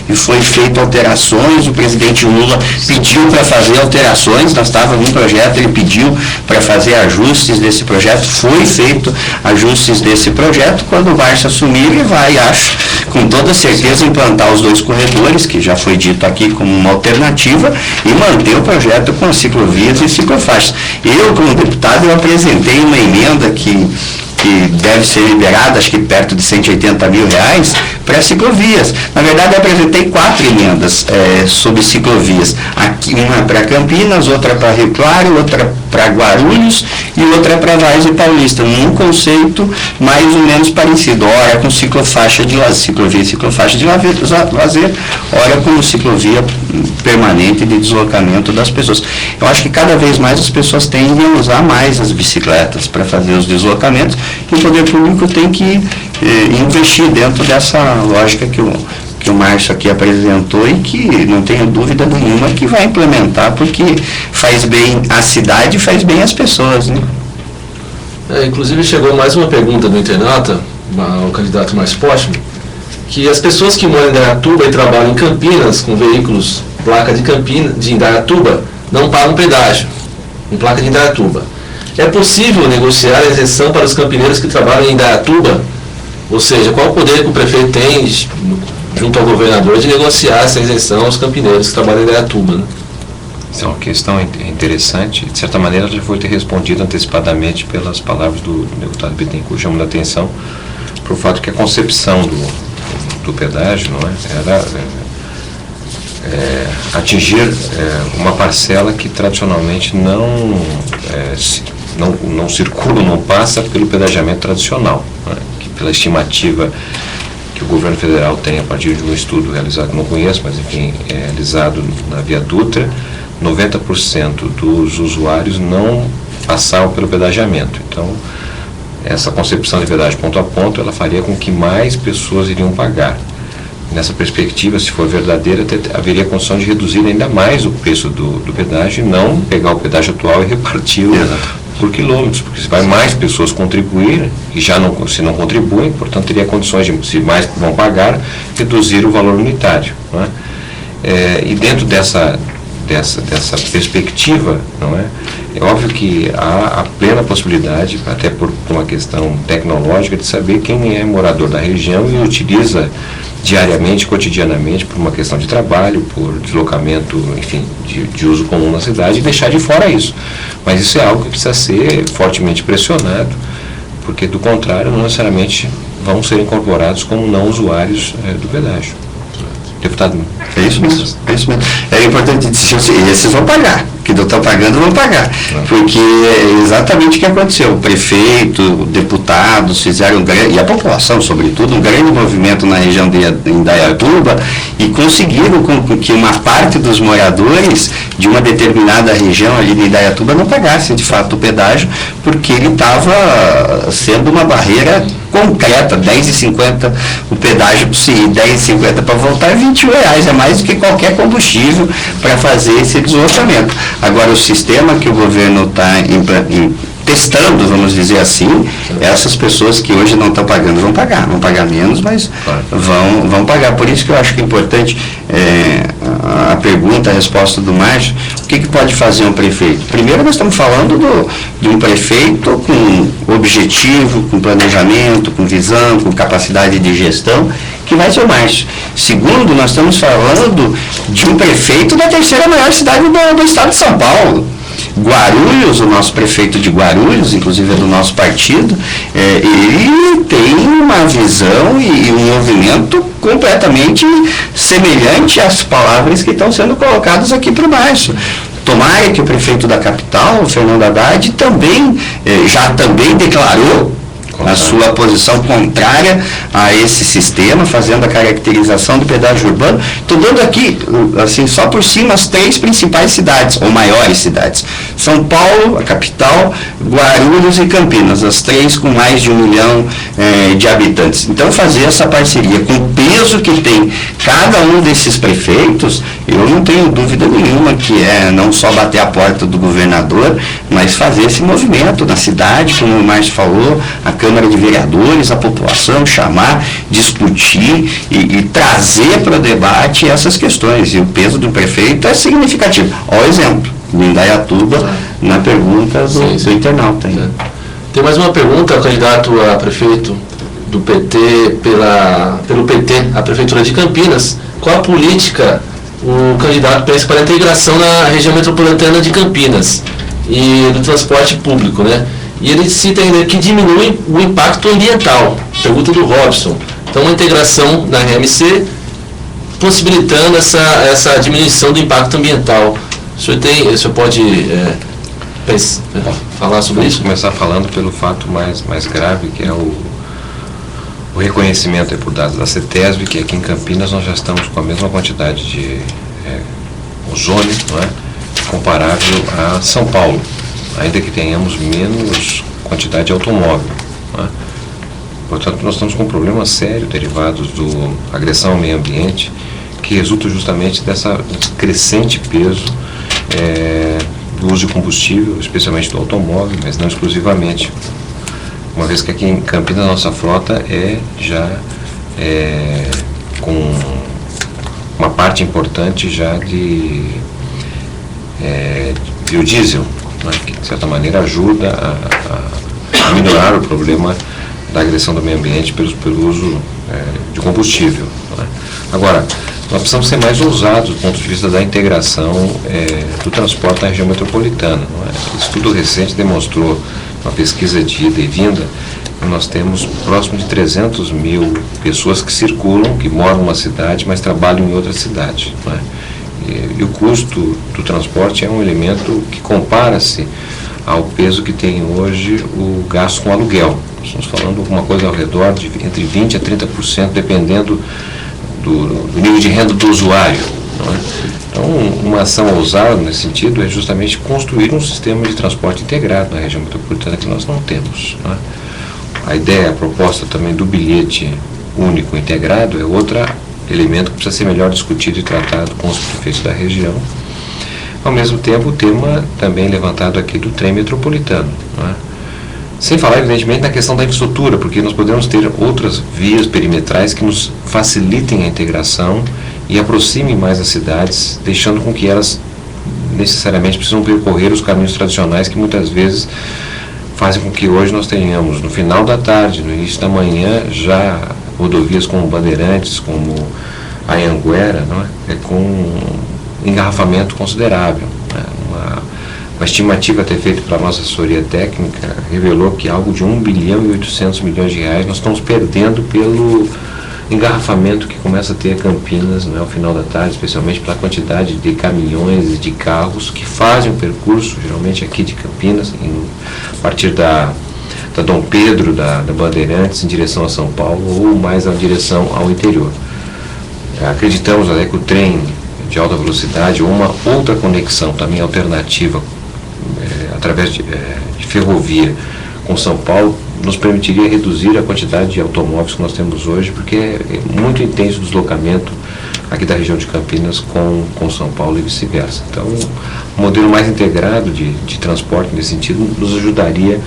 e foi feito alterações, o presidente Lula pediu para fazer alterações, nós estávamos no projeto, ele pediu para fazer ajustes desse projeto, foi feito ajustes desse projeto. Quando o Márcio assumir, ele vai, acho, com toda certeza implantar os dois corredores, que já foi dito aqui como uma alternativa, e manter o projeto com ciclovias e ciclofaixas. Eu, como deputado, eu apresentei uma emenda que deve ser liberada, acho que perto de R$180 mil, para ciclovias. Na verdade, eu apresentei 4 emendas sobre ciclovias. Aqui, uma para Campinas, outra para Rio Claro, outra para Guarulhos e outra para Várzea Paulista, num conceito mais ou menos parecido, ora com ciclofaixa de lazer, ciclovia e ciclofaixa de lazer, ora com ciclovia permanente de deslocamento das pessoas. Eu acho que cada vez mais as pessoas tendem a usar mais as bicicletas para fazer os deslocamentos, e o poder público tem que investir dentro dessa lógica que o Márcio aqui apresentou e que não tenho dúvida nenhuma que vai implementar, porque faz bem à cidade e faz bem às pessoas, né? Inclusive chegou mais uma pergunta do internauta, ao candidato mais próximo, que as pessoas que moram em Indaiatuba e trabalham em Campinas com veículos placa de Indaiatuba não pagam pedágio em placa de Indaiatuba. É possível negociar a isenção para os campineiros que trabalham em Indaiatuba? Ou seja, qual o poder que o prefeito tem junto ao governador de negociar essa isenção aos campineiros que trabalham em Indaiatuba, né? Isso é uma questão interessante. De certa maneira, já foi ter respondido antecipadamente pelas palavras do deputado Bittencourt, chamando a atenção para o fato que a concepção do pedágio não era atingir uma parcela que tradicionalmente não circula, não passa pelo pedagiamento tradicional, né? Que pela estimativa que o governo federal tem a partir de um estudo realizado, não conheço, mas enfim, realizado na Via Dutra, 90% dos usuários não passavam pelo pedagiamento. Então, essa concepção de pedágio ponto a ponto, ela faria com que mais pessoas iriam pagar. nessa perspectiva, se for verdadeira, haveria condição de reduzir ainda mais o preço do pedágio e não pegar o pedágio atual e reparti-lo por quilômetros, porque se vai mais pessoas contribuir, e já não, se não contribuem, portanto teria condições de, se mais vão pagar, reduzir o valor unitário. Não é? E dentro dessa perspectiva, não é? É óbvio que há a plena possibilidade, até por uma questão tecnológica, de saber quem é morador da região e utiliza diariamente, cotidianamente, por uma questão de trabalho, por deslocamento, enfim, de uso comum na cidade, e deixar de fora isso. Mas isso é algo que precisa ser fortemente pressionado, porque do contrário, não necessariamente vão ser incorporados como não usuários do pedágio. Deputado. É isso mesmo, é isso mesmo. É importante dizer, esses vão pagar, que não estão pagando vão pagar, porque é exatamente o que aconteceu. O prefeito, deputados fizeram e a população, sobretudo, um grande movimento na região de Indaiatuba e conseguiram que uma parte dos moradores de uma determinada região ali de Indaiatuba não pagassem de fato o pedágio, porque ele estava sendo uma barreira concreta, R$10,50 o pedágio para ir, R$10,50 para voltar, R$21, é mais do que qualquer combustível para fazer esse deslocamento. Agora, o sistema que o governo está testando, vamos dizer assim, essas pessoas que hoje não estão pagando vão pagar menos, mas vão pagar. Por isso que eu acho que é importante a pergunta, a resposta do Márcio, o que pode fazer um prefeito? Primeiro, nós estamos falando de um prefeito com objetivo, com planejamento, com visão, com capacidade de gestão, que vai ser o Márcio. Segundo, nós estamos falando de um prefeito da terceira maior cidade do estado de São Paulo. Guarulhos, o nosso prefeito de Guarulhos, inclusive é do nosso partido, ele tem uma visão e um movimento completamente semelhante às palavras que estão sendo colocadas aqui para o Márcio. Tomara que o prefeito da capital, o Fernando Haddad, também declarou a sua posição contrária a esse sistema, fazendo a caracterização do pedágio urbano. Estou dando aqui, assim, só por cima, as 3 principais cidades, ou maiores cidades. São Paulo, a capital, Guarulhos e Campinas, as 3 com mais de 1 milhão de habitantes. Então, fazer essa parceria com o peso que tem cada um desses prefeitos, eu não tenho dúvida nenhuma que é não só bater a porta do governador, mas fazer esse movimento na cidade, como o Márcio falou, a Câmara de Vereadores, a população, chamar, discutir e trazer para o debate essas questões. E o peso do prefeito é significativo. Olha o exemplo, de Indaiatuba, na pergunta do internauta. Tem mais uma pergunta, candidato a prefeito do PT, pelo PT, a Prefeitura de Campinas. Qual a política o candidato pensa para a integração na região metropolitana de Campinas e do transporte público, né? E ele cita ainda que diminui o impacto ambiental. Pergunta do Robson. Então, uma integração na RMC possibilitando essa diminuição do impacto ambiental. O senhor pode falar sobre isso? Vamos começar falando pelo fato mais grave, que é o reconhecimento por dados da CETESB, que aqui em Campinas nós já estamos com a mesma quantidade de ozônio, não é? Comparável a São Paulo, ainda que tenhamos menos quantidade de automóvel. Não é? Portanto, nós estamos com um problema sério derivados do agressão ao meio ambiente, que resulta justamente dessa crescente peso do uso de combustível, especialmente do automóvel, mas não exclusivamente. Uma vez que aqui em Campinas a nossa frota com uma parte importante já de biodiesel, né, que de certa maneira ajuda a minorar o problema da agressão do meio ambiente pelo uso de combustível. Né. Agora, nós precisamos ser mais ousados do ponto de vista da integração do transporte na região metropolitana. Não é? Estudo recente demonstrou, uma pesquisa de ida e vinda, que nós temos próximo de 300 mil pessoas que circulam, que moram numa cidade, mas trabalham em outra cidade. Não é? E o custo do transporte é um elemento que compara-se ao peso que tem hoje o gasto com aluguel. Nós estamos falando de alguma coisa ao redor de entre 20% a 30%, dependendo do nível de renda do usuário. Não é? Então, uma ação ousada nesse sentido é justamente construir um sistema de transporte integrado na região metropolitana que nós não temos. Não é? A ideia, a proposta também do bilhete único integrado é outra elemento que precisa ser melhor discutido e tratado com os prefeitos da região. Ao mesmo tempo, o tema também levantado aqui do trem metropolitano, não é? Sem falar, evidentemente, na questão da infraestrutura, porque nós podemos ter outras vias perimetrais que nos facilitem a integração e aproximem mais as cidades, deixando com que elas necessariamente precisam percorrer os caminhos tradicionais que muitas vezes fazem com que hoje nós tenhamos, no final da tarde, no início da manhã, já rodovias como Bandeirantes, como a Anhanguera, não é? Com um engarrafamento considerável, né? Uma estimativa até feita pela nossa assessoria técnica revelou que algo de 1 bilhão e 800 milhões de reais nós estamos perdendo pelo engarrafamento que começa a ter Campinas, não é, ao final da tarde, especialmente pela quantidade de caminhões e de carros que fazem o percurso, geralmente aqui de Campinas, a partir da Dom Pedro, da Bandeirantes, em direção a São Paulo, ou mais em direção ao interior. Acreditamos até que o trem de alta velocidade ou uma outra conexão também alternativa através de ferrovia com São Paulo nos permitiria reduzir a quantidade de automóveis que nós temos hoje, porque é muito intenso o deslocamento aqui da região de Campinas com São Paulo e vice-versa. Então, um modelo mais integrado de transporte nesse sentido nos ajudaria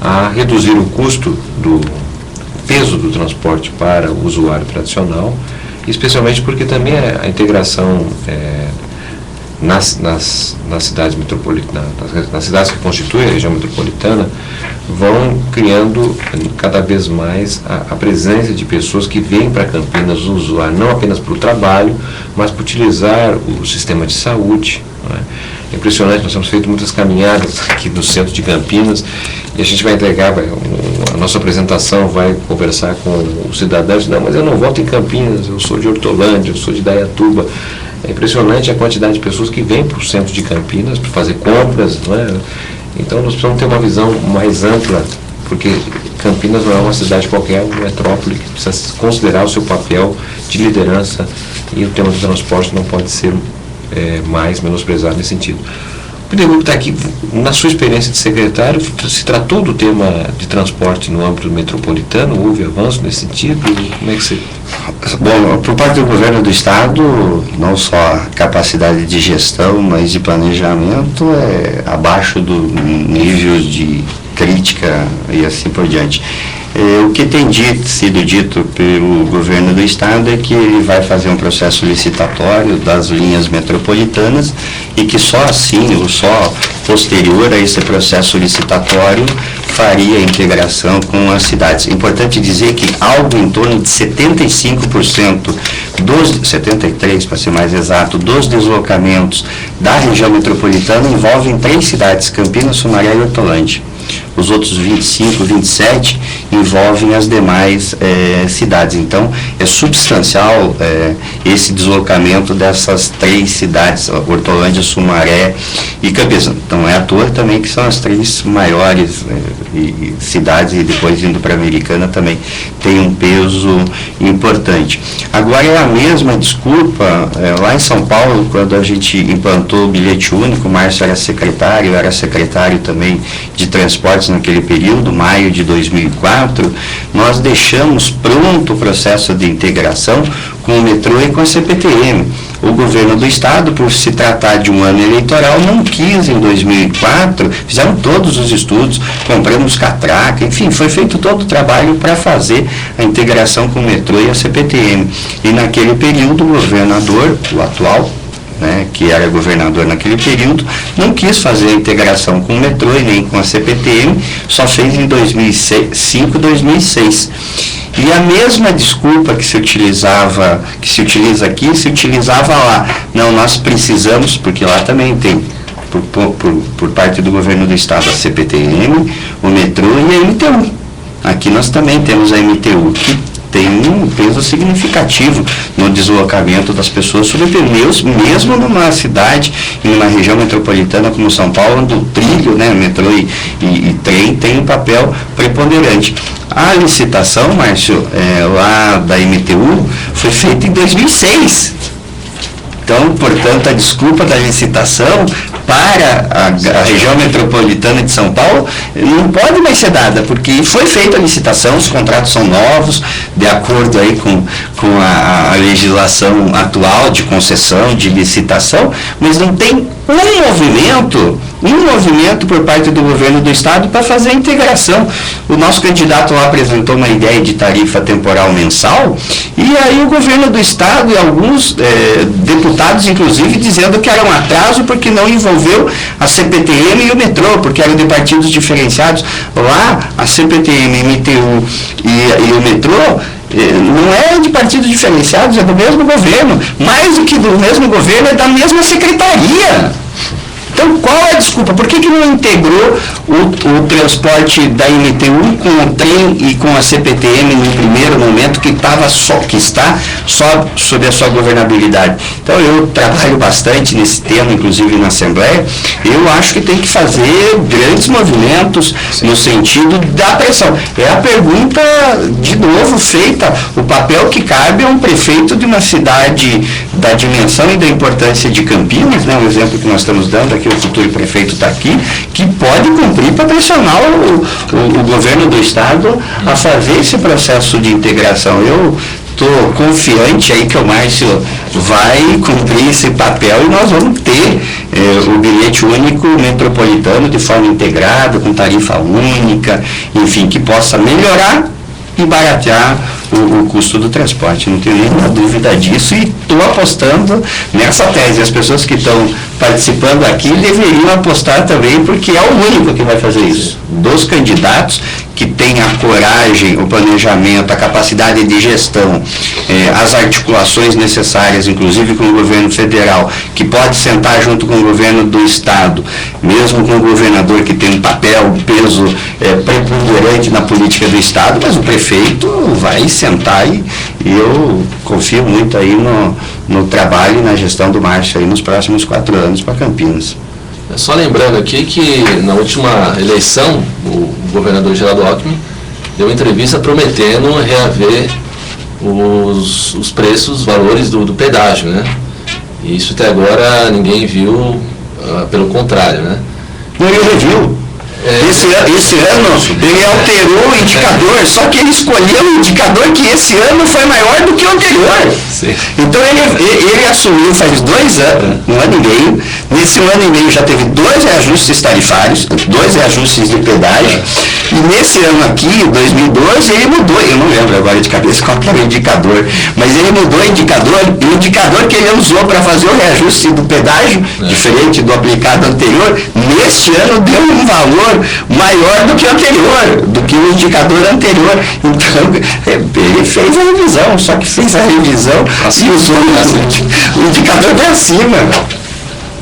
a reduzir o custo do peso do transporte para o usuário tradicional, especialmente porque também a integração nas cidades metropolitanas, nas cidades que constituem a região metropolitana, vão criando cada vez mais a presença de pessoas que vêm para Campinas usar não apenas para o trabalho, mas para utilizar o sistema de saúde. Não é? É impressionante, nós temos feito muitas caminhadas aqui no centro de Campinas e a gente vai entregar, a nossa apresentação vai conversar com os cidadãos, não, mas eu não volto em Campinas, eu sou de Hortolândia, eu sou de Dayatuba. É impressionante a quantidade de pessoas que vêm para o centro de Campinas para fazer compras, não é? Então nós precisamos ter uma visão mais ampla, porque Campinas não é uma cidade qualquer, é uma metrópole que precisa considerar o seu papel de liderança e o tema do transporte não pode ser mais menosprezado nesse sentido. O Pidegrupo está aqui, na sua experiência de secretário, se tratou do tema de transporte no âmbito metropolitano, houve avanço nesse sentido? Como é que você... Bom, por parte do governo do estado, não só a capacidade de gestão, mas de planejamento é abaixo do nível de crítica e assim por diante. O que tem sido dito pelo governo do estado é que ele vai fazer um processo licitatório das linhas metropolitanas e que só assim, ou só posterior a esse processo licitatório, faria a integração com as cidades. É importante dizer que algo em torno de 75%, 73% para ser mais exato, dos deslocamentos da região metropolitana envolvem 3 cidades, Campinas, Sumaré e Hortolândia. Os outros 25, 27 envolvem as demais cidades. Então, é substancial esse deslocamento dessas 3 cidades, Hortolândia, Sumaré e Campinas. Não é à toa também que são as 3 maiores cidades, e depois indo para a Americana também tem um peso importante. Agora, é a mesma desculpa, lá em São Paulo, quando a gente implantou o bilhete único, o Márcio era secretário, eu era secretário também de transportes naquele período, maio de 2004, nós deixamos pronto o processo de integração com o metrô e com a CPTM. O governo do estado, por se tratar de um ano eleitoral, não quis em 2004, fizeram todos os estudos, compramos catraca, enfim, foi feito todo o trabalho para fazer a integração com o metrô e a CPTM. E naquele período, o governador, o atual, que era governador naquele período, não quis fazer a integração com o metrô e nem com a CPTM, só fez em 2005, 2006. E a mesma desculpa que se utiliza aqui, se utilizava lá. Não, nós precisamos, porque lá também tem, por parte do governo do estado, a CPTM, o metrô e a MTU. Aqui nós também temos a MTU, que tem um peso significativo no deslocamento das pessoas sobre pneus, mesmo numa cidade, em uma região metropolitana como São Paulo, onde o trilho, metrô e trem tem um papel preponderante. A licitação, Márcio, lá da MTU, foi feita em 2006. Então, portanto, a desculpa da licitação para a região metropolitana de São Paulo não pode mais ser dada, porque foi feita a licitação, os contratos são novos, de acordo aí com a legislação atual de concessão, de licitação, mas não tem um movimento por parte do governo do estado para fazer a integração. O nosso candidato lá apresentou uma ideia de tarifa temporal mensal, e aí o governo do estado e alguns deputados, inclusive, dizendo que era um atraso porque não envolveu a CPTM e o metrô, porque eram de partidos diferenciados. Lá, a CPTM, MTU e o metrô não é de partidos diferenciados, é do mesmo governo. Mais do que do mesmo governo, é da mesma secretaria. Então, qual é a desculpa? Por que não integrou o transporte da MTU com o trem e com a CPTM no primeiro momento, que está só sob a sua governabilidade? Então, eu trabalho bastante nesse tema, inclusive na Assembleia. Eu acho que tem que fazer grandes movimentos no sentido da pressão. É a pergunta, de novo, feita, o papel que cabe a um prefeito de uma cidade da dimensão e da importância de Campinas, né? O exemplo que nós estamos dando aqui, o futuro prefeito está aqui, que pode cumprir para pressionar o governo do estado a fazer esse processo de integração. Eu estou confiante aí que o Márcio vai cumprir esse papel e nós vamos ter o bilhete único metropolitano de forma integrada, com tarifa única, enfim, que possa melhorar e baratear o custo do transporte. Não tenho nenhuma dúvida disso e estou apostando nessa tese. As pessoas que estão participando aqui deveriam apostar também, porque é o único que vai fazer isso. Dos candidatos que têm a coragem, o planejamento, a capacidade de gestão, as articulações necessárias, inclusive com o governo federal, que pode sentar junto com o governo do estado, mesmo com o governador que tem um papel, um peso preponderante na política do estado, mas o prefeito vai sentar e eu confio muito aí no trabalho e na gestão do Márcio aí nos próximos 4 anos para Campinas. Só lembrando aqui que na última eleição, o governador Geraldo Alckmin deu uma entrevista prometendo reaver os preços, os valores do pedágio, né? E isso até agora ninguém viu, pelo contrário, né? Ninguém reviu. Esse ano ele alterou o indicador, só que ele escolheu um indicador que esse ano foi maior do que o anterior. Sim. Então ele assumiu faz 2 anos, 1 ano e meio. Nesse 1 ano e meio já teve 2 reajustes tarifários, 2 reajustes de pedágio. E nesse ano aqui, 2012, ele mudou, eu não lembro agora de cabeça qual que era o indicador, mas ele mudou o indicador, e o indicador que ele usou para fazer o reajuste do pedágio, diferente do aplicado anterior, neste ano deu um valor maior do que o anterior, do que o indicador anterior. Então, ele fez a revisão, só que fez a revisão e usou o indicador de acima.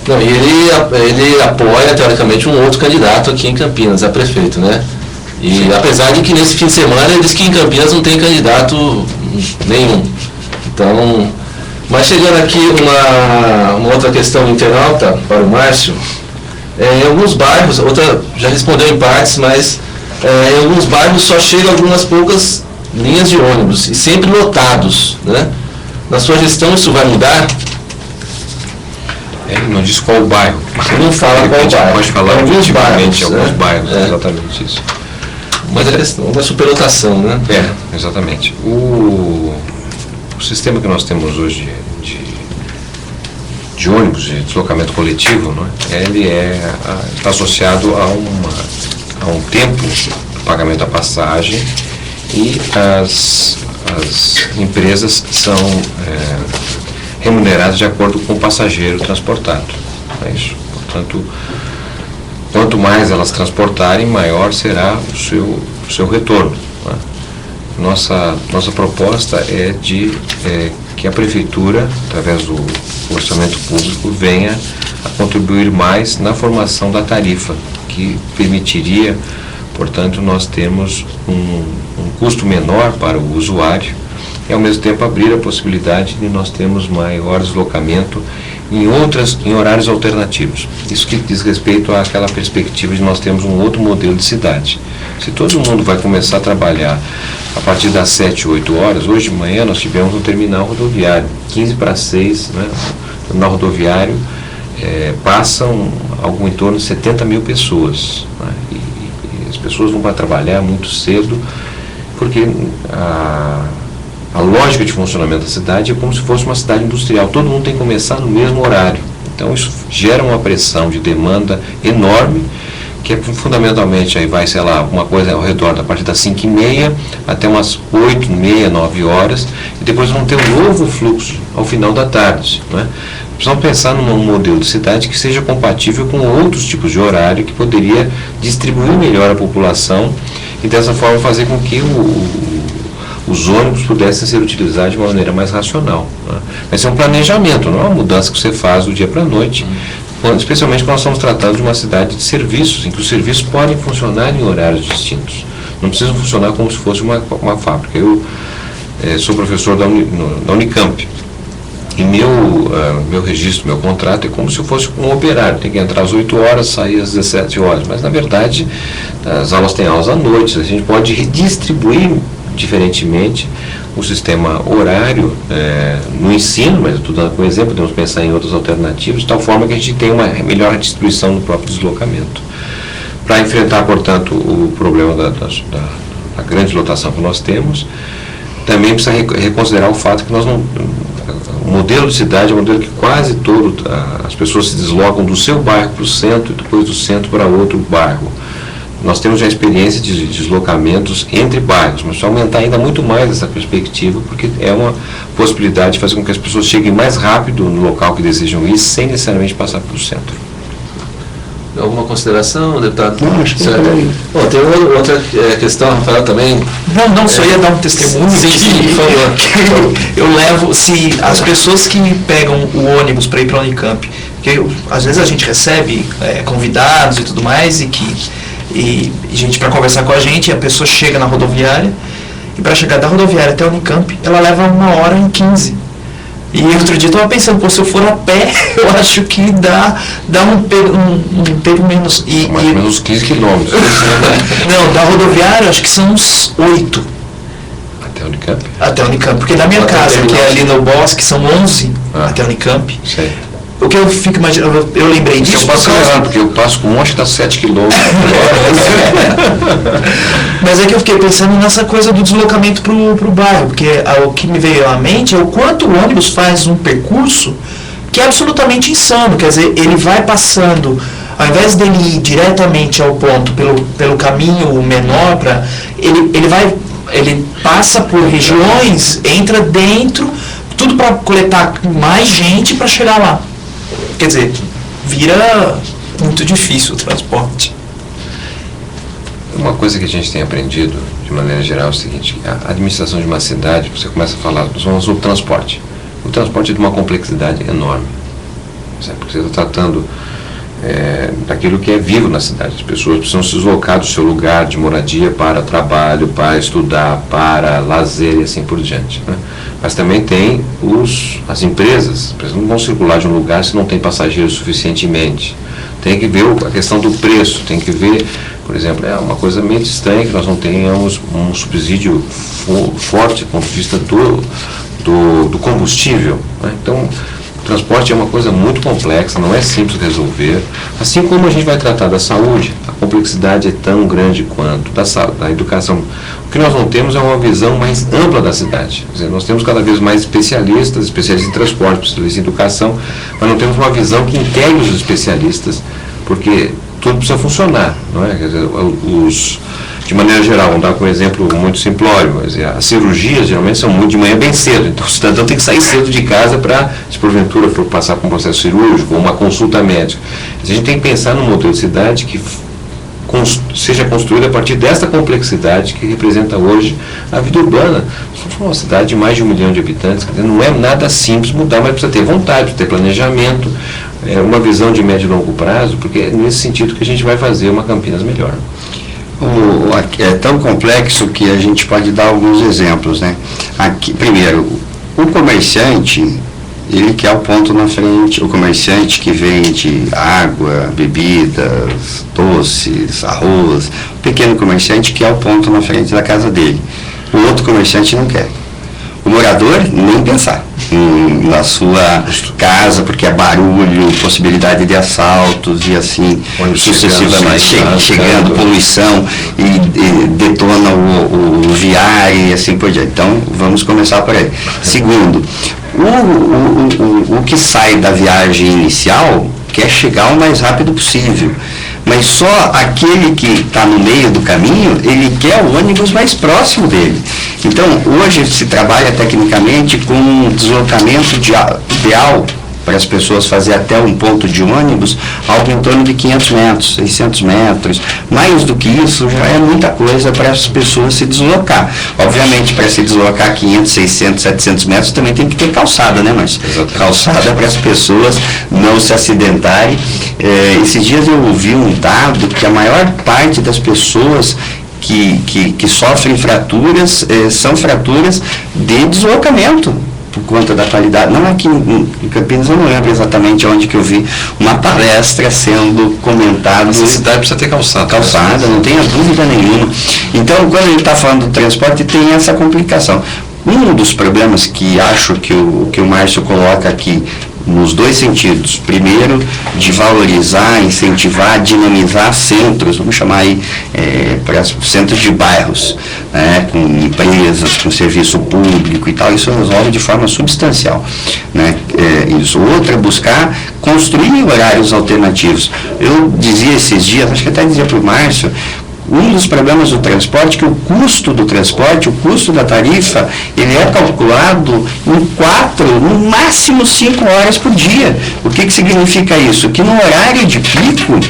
Não, e ele apoia, teoricamente, um outro candidato aqui em Campinas, a prefeito, né? E apesar de que nesse fim de semana ele disse que em Campinas não tem candidato nenhum. Então, mas chegando aqui uma outra questão internauta para o Márcio, em alguns bairros, outra já respondeu em partes, mas em alguns bairros só chegam algumas poucas linhas de ônibus, e sempre lotados, né? Na sua gestão isso vai mudar? Ele não diz qual o bairro. Ele não fala qual o bairro. Pode falar alguns bairros, alguns bairros, exatamente isso. Mas a questão da superlotação, né? Exatamente. O sistema que nós temos hoje de ônibus, de deslocamento coletivo, né, ele está associado a um tempo de pagamento da passagem, e as empresas são remuneradas de acordo com o passageiro transportado. É isso. Portanto, quanto mais elas transportarem, maior será o seu retorno. Né? Nossa proposta é que a Prefeitura, através do orçamento público, venha a contribuir mais na formação da tarifa, que permitiria, portanto, nós termos um custo menor para o usuário e, ao mesmo tempo, abrir a possibilidade de nós termos maior deslocamento em horários alternativos. Isso que diz respeito àquela perspectiva de nós termos um outro modelo de cidade. Se todo mundo vai começar a trabalhar a partir das 7, 8 horas, hoje de manhã nós tivemos um terminal rodoviário, 15 para 6, né, na rodoviário passam algo em torno de 70 mil pessoas, né? E as pessoas vão para trabalhar muito cedo, porque a lógica de funcionamento da cidade é como se fosse uma cidade industrial, todo mundo tem que começar no mesmo horário. Então isso gera uma pressão de demanda enorme, que fundamentalmente aí vai, sei lá, uma coisa ao redor da partir das 5h30 até umas 8h30, 9 horas, e depois vão ter um novo fluxo ao final da tarde, né? Precisamos pensar num modelo de cidade que seja compatível com outros tipos de horário, que poderia distribuir melhor a população e dessa forma fazer com que os ônibus pudessem ser utilizados de uma maneira mais racional, né? Vai ser um planejamento, não é uma mudança que você faz do dia para a noite, especialmente quando nós estamos tratando de uma cidade de serviços, em que os serviços podem funcionar em horários distintos, não precisam funcionar como se fosse uma fábrica. Eu sou professor da Unicamp, e meu registro, meu contrato é como se eu fosse um operário, tem que entrar às 8 horas, sair às 17 horas, mas na verdade as aulas têm aulas à noite, a gente pode redistribuir diferentemente o sistema horário no ensino, mas eu estou dando um exemplo, podemos pensar em outras alternativas, de tal forma que a gente tenha uma melhor distribuição no próprio deslocamento. Para enfrentar, portanto, o problema da grande lotação que nós temos, também precisa reconsiderar o fato que o modelo de cidade é um modelo que quase as pessoas se deslocam do seu bairro para o centro e depois do centro para outro bairro. Nós temos já experiência de deslocamentos entre bairros, mas precisa aumentar ainda muito mais essa perspectiva, porque é uma possibilidade de fazer com que as pessoas cheguem mais rápido no local que desejam ir, sem necessariamente passar pelo centro. Alguma consideração, deputado? Não, acho que Bom, tem outra questão, Rafael, também. Não, só ia dar um testemunho. Sim, por favor. Eu levo, se as pessoas que pegam o ônibus para ir para a Unicamp, porque às vezes a gente recebe convidados e tudo mais, e gente para conversar com a gente, e a pessoa chega na rodoviária, e para chegar da rodoviária até a Unicamp, ela leva 1h15. E outro dia eu estava pensando, se eu for a pé, eu acho que dá um tempo menos. Mais ou menos uns 15 quilômetros. Não, da rodoviária acho que são uns 8. Até a Unicamp? Até a Unicamp, porque da minha casa, que é ali no Bosque, são 11 até a Unicamp. Sei. O que eu fico imaginando, eu lembrei disso. Eu passo errado, porque eu passo com um monte das 7 quilômetros. Mas é que eu fiquei pensando nessa coisa do deslocamento pro bairro, porque o que me veio à mente é o quanto o ônibus faz um percurso que é absolutamente insano. Quer dizer, ele vai passando, ao invés dele ir diretamente ao ponto pelo caminho menor, ele passa por regiões, entra dentro, tudo para coletar mais gente para chegar lá. Quer dizer, vira muito difícil o transporte. Uma coisa que a gente tem aprendido, de maneira geral, é o seguinte: a administração de uma cidade, você começa a falar, nós vamos sobre o transporte. O transporte é de uma complexidade enorme, certo? Porque você está tratando daquilo que é vivo na cidade. As pessoas precisam se deslocar do seu lugar de moradia para trabalho, para estudar, para lazer e assim por diante, né? Mas também tem as empresas não vão circular de um lugar se não tem passageiros suficientemente. Tem que ver a questão do preço, tem que ver, por exemplo, é uma coisa meio estranha que nós não tenhamos um subsídio forte do ponto de vista do combustível, né? Então, o transporte é uma coisa muito complexa, não é simples resolver. Assim como a gente vai tratar da saúde, a complexidade é tão grande quanto da educação. O que nós não temos é uma visão mais ampla da cidade. Quer dizer, nós temos cada vez mais especialistas em transporte, especialistas em educação, mas não temos uma visão que integre os especialistas, porque tudo precisa funcionar, não é? Quer dizer, de maneira geral, vamos dar um exemplo muito simplório, mas as cirurgias geralmente são muito de manhã bem cedo, então o cidadão tem que sair cedo de casa para, se porventura for passar por um processo cirúrgico ou uma consulta médica. A gente tem que pensar num modelo de cidade que seja construído a partir dessa complexidade que representa hoje a vida urbana. Nós somos uma cidade de mais de 1 milhão de habitantes, quer dizer, não é nada simples mudar, mas precisa ter vontade, precisa ter planejamento, uma visão de médio e longo prazo, porque é nesse sentido que a gente vai fazer uma Campinas melhor. É tão complexo que a gente pode dar alguns exemplos, né? Aqui, primeiro, o comerciante, ele quer o ponto na frente, o comerciante que vende água, bebidas, doces, arroz, o pequeno comerciante quer o ponto na frente da casa dele. O outro comerciante não quer. O morador, nem pensar. na sua casa, porque é barulho, possibilidade de assaltos e assim sucessivamente, chegando poluição e detona o viário e assim por diante. Então, vamos começar por aí. Segundo, o que sai da viagem inicial quer chegar o mais rápido possível, mas só aquele que está no meio do caminho, ele quer o ônibus mais próximo dele. Então, hoje se trabalha tecnicamente com um deslocamento ideal para as pessoas fazer até um ponto de ônibus, algo em torno de 500 metros, 600 metros. Mais do que isso, já é muita coisa para as pessoas se deslocar. Obviamente, para se deslocar 500, 600, 700 metros, também tem que ter calçada, né, Márcio? Calçada para as pessoas não se acidentarem. Esses dias eu ouvi um dado que a maior parte das pessoas que sofrem fraturas são fraturas de deslocamento, por conta da qualidade. Não, aqui em Campinas eu não lembro exatamente onde que eu vi uma palestra sendo comentada. Essa cidade precisa ter calçada. Calçada, não tenha dúvida nenhuma. Então, quando ele está falando do transporte, tem essa complicação. Um dos problemas que acho que o Márcio coloca aqui, nos dois sentidos. Primeiro, de valorizar, incentivar, dinamizar centros, vamos chamar aí para centros de bairros, né, com empresas, com serviço público e tal, isso resolve de forma substancial, né? Isso. Outra, buscar construir horários alternativos. Eu dizia esses dias, acho que até dizia para o Márcio, um dos problemas do transporte é que o custo do transporte, o custo da tarifa, ele é calculado em 4, no máximo 5 horas por dia. O que significa isso? Que no horário de pico,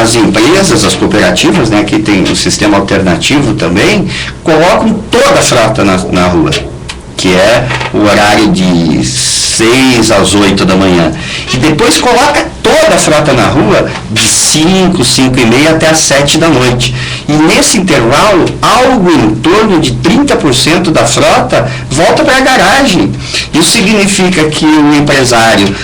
as empresas, as cooperativas, né, que tem o sistema alternativo também, colocam toda a frota na rua, que é o horário de 6 às 8 da manhã. E depois coloca toda a frota na rua de 5, 5 e meia até às 7 da noite. E nesse intervalo, algo em torno de 30% da frota volta para a garagem. Isso significa que o empresário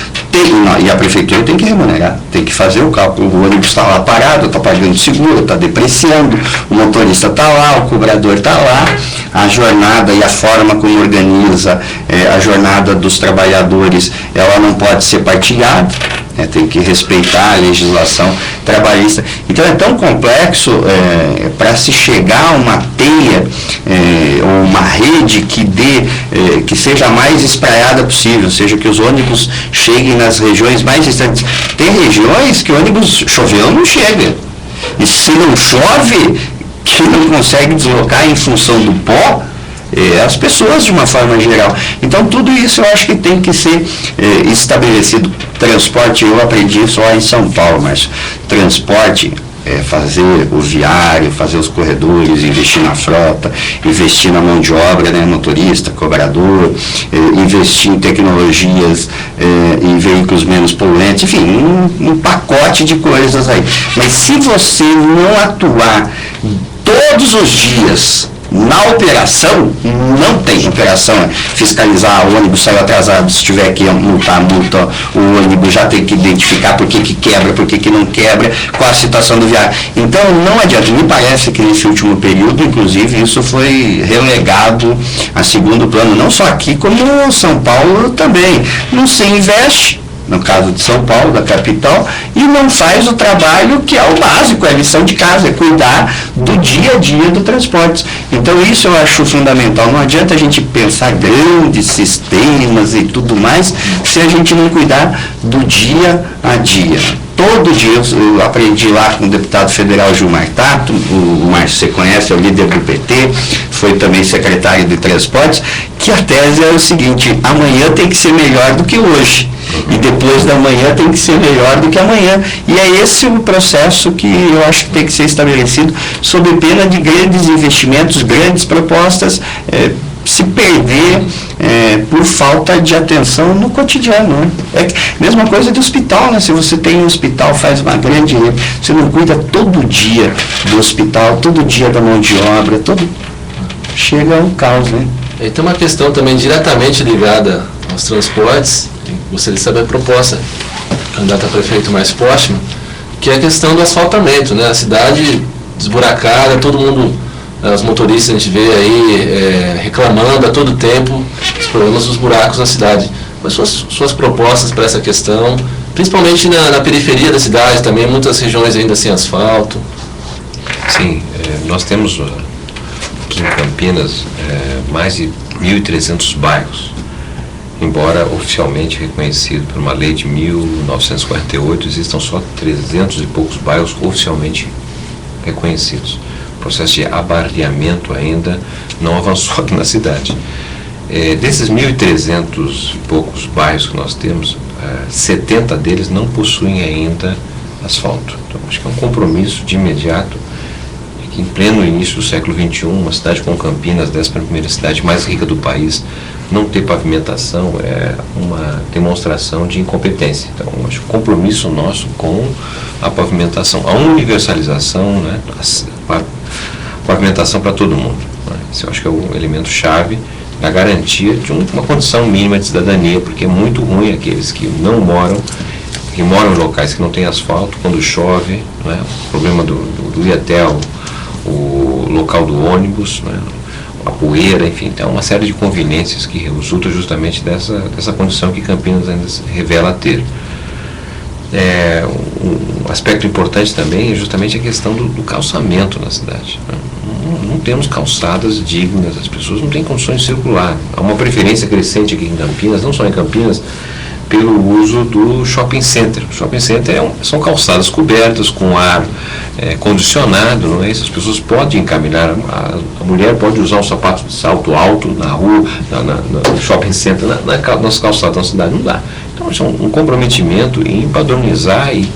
e a prefeitura tem que remunerar, tem que fazer o cálculo. O ônibus está lá parado, está pagando seguro, está depreciando, o motorista está lá, o cobrador está lá, a jornada e a forma como organiza a jornada dos trabalhadores, ela não pode ser partilhada, tem que respeitar a legislação trabalhista. Então é tão complexo para se chegar a uma teia ou uma rede que seja a mais espraiada possível, ou seja, que os ônibus cheguem nas regiões mais distantes. Tem regiões que o ônibus choveu não chega. E se não chove, que não consegue deslocar em função do pó, as pessoas de uma forma geral. Então tudo isso eu acho que tem que ser estabelecido. Transporte, eu aprendi só em São Paulo, mas transporte fazer o viário, fazer os corredores, investir na frota, investir na mão de obra, né, motorista, cobrador, investir em tecnologias, em veículos menos poluentes, enfim, um pacote de coisas aí. Mas se você não atuar todos os dias na operação, não tem operação, fiscalizar, o ônibus saiu atrasado, se tiver que multar, multa, o ônibus já tem que identificar por que quebra, por que não quebra, qual a situação do viário. Então, não adianta, me parece que nesse último período, inclusive, isso foi relegado a segundo plano, não só aqui, como São Paulo também. Não se investe, no caso de São Paulo, da capital, e não faz o trabalho que é o básico, é a lição de casa, é cuidar do dia a dia do transporte. Então isso eu acho fundamental. Não adianta a gente pensar grandes sistemas e tudo mais, se a gente não cuidar do dia a dia. Todo dia eu aprendi lá com o deputado federal Gilmar Tato, o Márcio você conhece, é o líder do PT, foi também secretário de transportes, que a tese é o seguinte: amanhã tem que ser melhor do que hoje. E depois da manhã tem que ser melhor do que amanhã. E é esse o processo que eu acho que tem que ser estabelecido, sob pena de grandes investimentos, grandes propostas, se perder por falta de atenção no cotidiano. Né? Mesma coisa de hospital, né? Se você tem um hospital, faz uma grande... Você não cuida todo dia do hospital, todo dia da mão de obra, chega ao caos, né? E tem uma questão também diretamente ligada aos transportes. Gostaria de saber a proposta do candidato a prefeito mais próximo, que é a questão do asfaltamento, né? A cidade esburacada, todo mundo, os motoristas a gente vê aí reclamando a todo tempo, problemas dos buracos na cidade. Quais são as suas propostas para essa questão, principalmente na periferia da cidade também, muitas regiões ainda sem asfalto? Sim, nós temos aqui em Campinas mais de 1.300 bairros, embora oficialmente reconhecido por uma lei de 1948, existam só 300 e poucos bairros oficialmente reconhecidos. O processo de abarreamento ainda não avançou aqui na cidade. Desses 1.300 e poucos bairros que nós temos, 70 deles não possuem ainda asfalto. Então, acho que é um compromisso de imediato que em pleno início do século XXI, uma cidade como Campinas, 11ª cidade mais rica do país, não ter pavimentação é uma demonstração de incompetência. Então, acho que o compromisso nosso com a pavimentação, a universalização, né, a pavimentação para todo mundo. Né? Esse eu acho que é o elemento chave da garantia de uma condição mínima de cidadania, porque é muito ruim aqueles que não moram, que moram em locais que não têm asfalto, quando chove, né, o problema do ir até o local do ônibus, né, a poeira, enfim, então uma série de conveniências que resultam justamente dessa condição que Campinas ainda revela ter. Um aspecto importante também é justamente a questão do calçamento na cidade. Né? Não temos calçadas dignas, as pessoas não têm condições de circular. Há uma preferência crescente aqui em Campinas, não só em Campinas, pelo uso do shopping center. O shopping center são calçadas cobertas com ar condicionado, não é isso? As pessoas podem caminhar, a mulher pode usar um sapato de salto alto na rua, no shopping center, nas calçadas da cidade, não dá. Então, isso é um comprometimento em padronizar e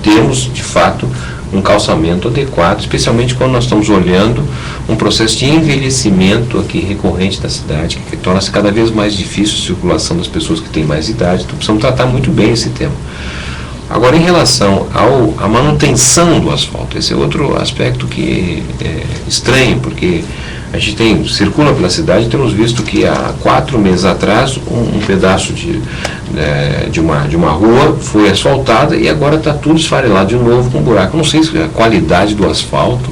termos, de fato, um calçamento adequado, especialmente quando nós estamos olhando um processo de envelhecimento aqui recorrente da cidade, que torna-se cada vez mais difícil a circulação das pessoas que têm mais idade. Então precisamos tratar muito bem esse tema. Agora, em relação à manutenção do asfalto, esse é outro aspecto que é estranho, porque a gente circula pela cidade e temos visto que há 4 meses atrás um pedaço de uma rua foi asfaltada e agora está tudo esfarelado de novo com buraco. Não sei se a qualidade do asfalto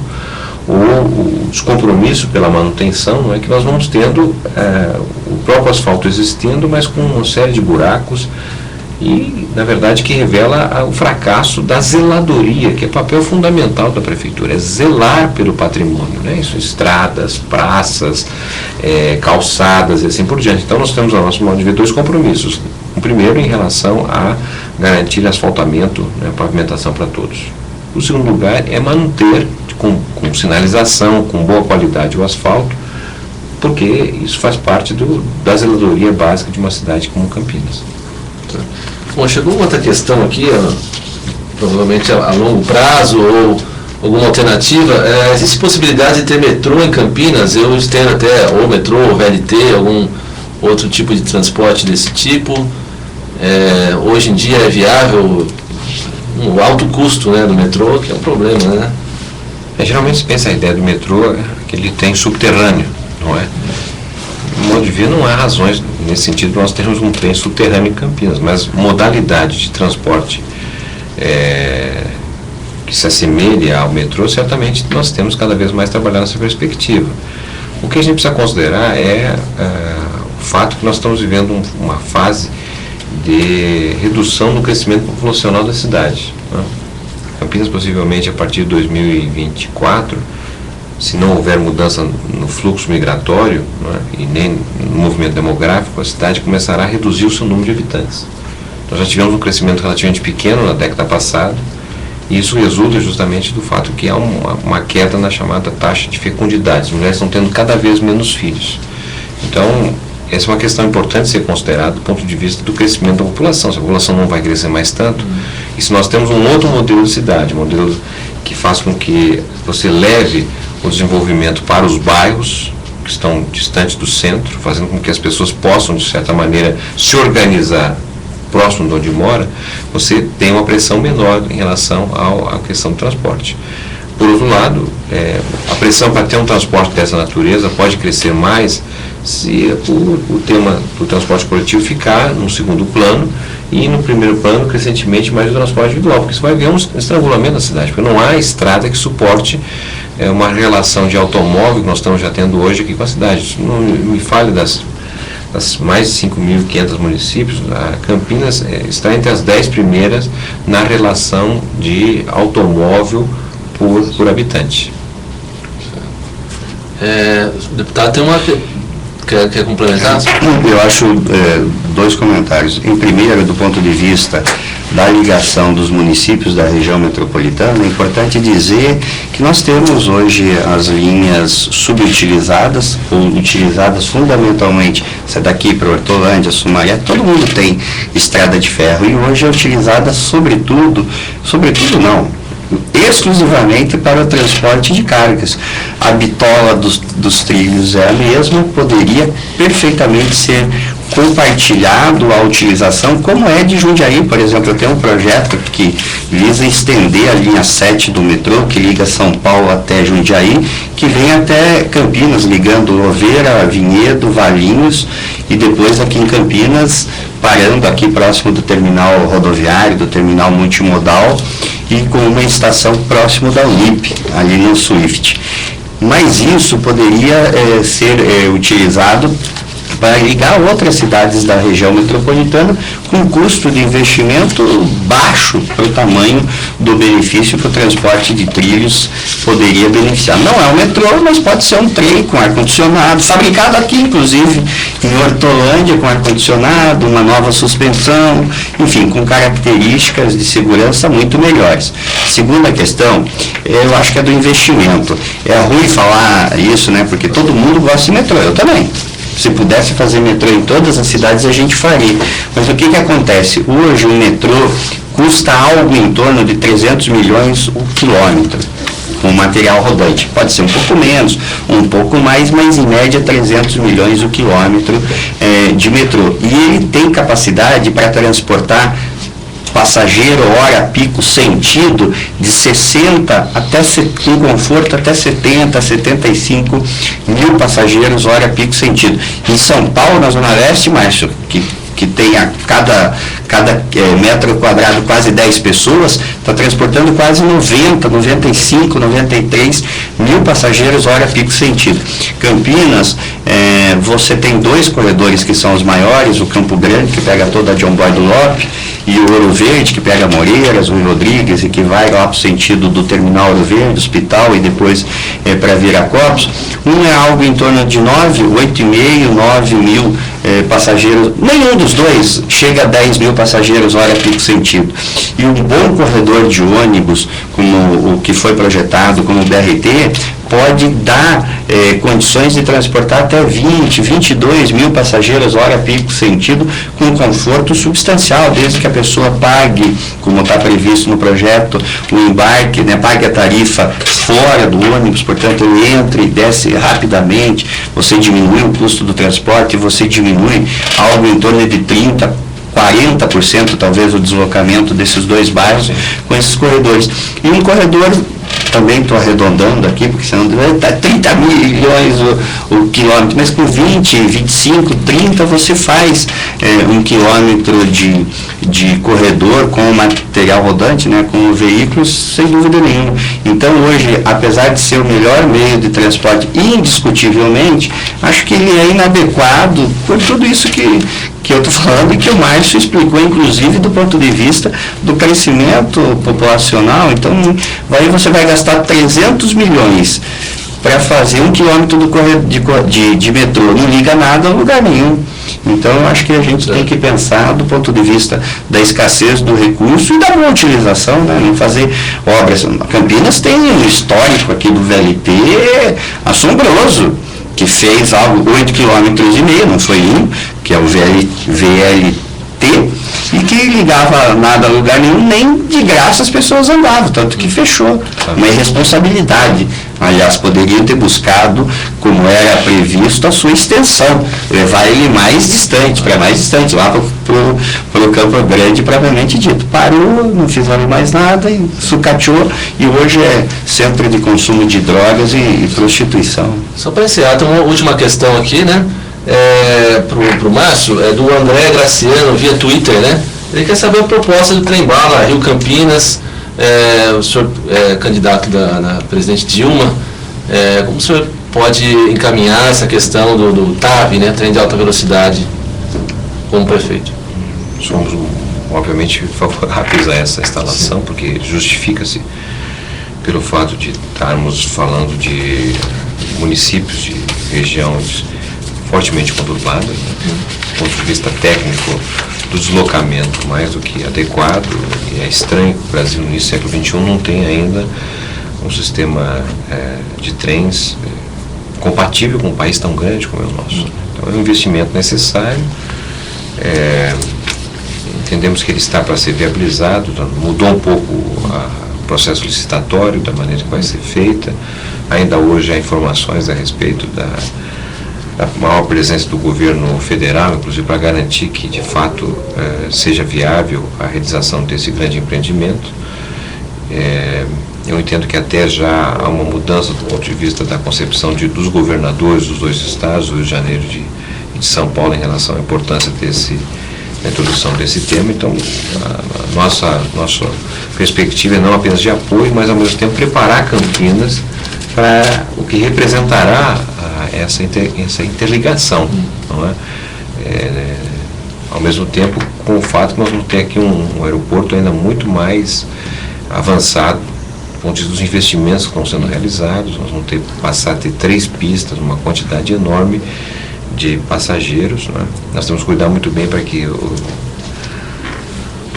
ou o descompromisso pela manutenção, não é que nós vamos tendo o próprio asfalto existindo, mas com uma série de buracos e, na verdade, que revela o fracasso da zeladoria, que é papel fundamental da prefeitura, é zelar pelo patrimônio, né? Isso, estradas, praças, calçadas e assim por diante. Então, nós temos, a nosso modo de ver, 2 compromissos. O primeiro, em relação a garantir asfaltamento, né, pavimentação para todos. O segundo lugar é manter, com sinalização, com boa qualidade, o asfalto, porque isso faz parte da zeladoria básica de uma cidade como Campinas. Bom, chegou uma outra questão aqui, provavelmente a longo prazo ou alguma alternativa. Existe possibilidade de ter metrô em Campinas? Eu estendo até ou metrô, ou VLT, algum outro tipo de transporte desse tipo. Hoje em dia é viável o alto custo, né, do metrô, que é um problema, né? Geralmente se pensa a ideia do metrô que ele tem subterrâneo, não é? No modo de ver, não há razões nesse sentido nós termos um trem subterrâneo em Campinas, mas modalidade de transporte que se assemelhe ao metrô, certamente nós temos cada vez mais trabalhar nessa perspectiva. O que a gente precisa considerar é o fato que nós estamos vivendo uma fase de redução no crescimento populacional da cidade. Né? Campinas, possivelmente, a partir de 2024, se não houver mudança no fluxo migratório, né, e nem no movimento demográfico, a cidade começará a reduzir o seu número de habitantes. Nós já tivemos um crescimento relativamente pequeno na década passada, e isso resulta justamente do fato que há uma queda na chamada taxa de fecundidade. As mulheres estão tendo cada vez menos filhos. Então, essa é uma questão importante de ser considerada do ponto de vista do crescimento da população. Se a população não vai crescer mais tanto, e se nós temos um outro modelo de cidade, um modelo que faz com que você leve o desenvolvimento para os bairros que estão distantes do centro, fazendo com que as pessoas possam, de certa maneira, se organizar próximo de onde mora, você tem uma pressão menor em relação à questão do transporte. Por outro lado, a pressão para ter um transporte dessa natureza pode crescer mais se o tema do transporte coletivo ficar no segundo plano e no primeiro plano, crescentemente, mais o transporte individual, porque você vai ver um estrangulamento da cidade, porque não há estrada que suporte uma relação de automóvel que nós estamos já tendo hoje aqui com a cidade. Isso não me fale das das mais de 5.500 municípios, a Campinas está entre as 10 primeiras na relação de automóvel por habitante. O deputado tem uma... Quer complementar? Eu acho dois comentários. Em primeiro, do ponto de vista da ligação dos municípios da região metropolitana, é importante dizer que nós temos hoje as linhas subutilizadas, ou utilizadas fundamentalmente, se é daqui para Hortolândia, Sumaré, todo mundo tem estrada de ferro, e hoje é utilizada sobretudo não, exclusivamente para o transporte de cargas. A bitola dos trilhos é a mesma, poderia perfeitamente ser compartilhado a utilização, como é de Jundiaí, por exemplo. Eu tenho um projeto que visa estender a linha 7 do metrô, que liga São Paulo até Jundiaí, que vem até Campinas, ligando Louveira, Vinhedo, Valinhos, e depois aqui em Campinas, parando aqui próximo do terminal rodoviário, do terminal multimodal, e com uma estação próximo da Unip, ali no Swift. Mas isso poderia ser utilizado para ligar outras cidades da região metropolitana com custo de investimento baixo para o tamanho do benefício que o transporte de trilhos poderia beneficiar. Não é um metrô, mas pode ser um trem com ar-condicionado, fabricado aqui, inclusive, em Hortolândia, com ar-condicionado, uma nova suspensão, enfim, com características de segurança muito melhores. Segunda questão, eu acho que é do investimento. É ruim falar isso, né, porque todo mundo gosta de metrô, eu também. Se pudesse fazer metrô em todas as cidades, a gente faria. Mas o que acontece? Hoje o metrô custa algo em torno de 300 milhões o quilômetro, com material rodante. Pode ser um pouco menos, um pouco mais, mas em média 300 milhões o quilômetro de metrô. E ele tem capacidade para transportar passageiro, hora, pico, sentido, de 60 até, com conforto, até 70, 75 mil passageiros, hora, pico, sentido. Em São Paulo, na Zona Leste, Márcio, que tem a cada metro quadrado quase 10 pessoas, está transportando quase 90, 95, 93 mil passageiros, hora, pico, sentido. Campinas, você tem dois corredores que são os maiores, o Campo Grande, que pega toda a John Boy do Lope, e o Ouro Verde, que pega Moreiras, Rui Rodrigues, e que vai lá para o sentido do terminal Ouro Verde, hospital, e depois para Viracopos. Um é algo em torno de 8,5, 9 mil passageiros. Nenhum dos dois chega a 10 mil passageiros, hora, pico, sentido. E um bom corredor de ônibus, como o que foi projetado como o BRT, pode dar condições de transportar até 20, 22 mil passageiros, hora, pico, sentido, com conforto substancial, desde que a pessoa pague, como está previsto no projeto, o embarque, né, pague a tarifa fora do ônibus, portanto, ele entra e desce rapidamente, você diminui o custo do transporte, você diminui algo em torno de 30%, 40% talvez o deslocamento desses dois bairros com esses corredores. E um corredor, também estou arredondando aqui, porque senão está 30 milhões o quilômetro, mas com 20, 25, 30 você faz 1 quilômetro de corredor com material rodante, né, com veículos, sem dúvida nenhuma. Então hoje, apesar de ser o melhor meio de transporte, indiscutivelmente, acho que ele é inadequado por tudo isso que eu estou falando e que o Márcio explicou, inclusive, do ponto de vista do crescimento populacional. Então, você vai gastar 300 milhões para fazer 1 quilômetro de metrô, não liga nada a lugar nenhum. Então, eu acho que a gente tem que pensar do ponto de vista da escassez do recurso e da boa utilização, né? Não fazer obras. Campinas tem um histórico aqui do VLT assombroso, que fez algo 8,5 km, não foi um, que é o VLT, e que ligava nada a lugar nenhum, nem de graça as pessoas andavam, tanto que fechou. Uma irresponsabilidade. Aliás, poderiam ter buscado, como era previsto, a sua extensão, levar ele mais distante, lá para o Campo Grande, propriamente dito. Parou, não fizeram mais nada, e sucateou, e hoje é centro de consumo de drogas e prostituição. Só para encerrar, tem uma última questão aqui, né? Pro Márcio, do André Graciano, via Twitter, né? Ele quer saber a proposta do trem-bala Rio Campinas, o senhor candidato da presidente Dilma, como o senhor pode encaminhar essa questão do TAV, né, trem de alta velocidade, como prefeito? Somos, obviamente, favoráveis a essa instalação, porque justifica-se pelo fato de estarmos falando de municípios, de regiões fortemente conturbadas, né? Do ponto de vista técnico do deslocamento mais do que adequado, e é estranho que o Brasil, no início do século XXI, não tenha ainda um sistema de trens compatível com um país tão grande como é o nosso. Então é um investimento necessário, entendemos que ele está para ser viabilizado, então, mudou um pouco o processo licitatório, da maneira que vai ser feita. Ainda hoje há informações a respeito da maior presença do governo federal, inclusive para garantir que de fato seja viável a realização desse grande empreendimento. Eu entendo que até já há uma mudança do ponto de vista da concepção dos governadores dos dois estados, do Rio de Janeiro e de São Paulo, em relação à importância da introdução desse tema. Então, a nossa perspectiva é não apenas de apoio, mas ao mesmo tempo preparar Campinas para o que representará essa interligação, não é? Ao mesmo tempo, com o fato que nós vamos ter aqui um aeroporto ainda muito mais avançado do ponto de vista dos investimentos que estão sendo realizados. Nós vamos passar a ter 3 pistas, uma quantidade enorme de passageiros, não é? Nós temos que cuidar muito bem para que o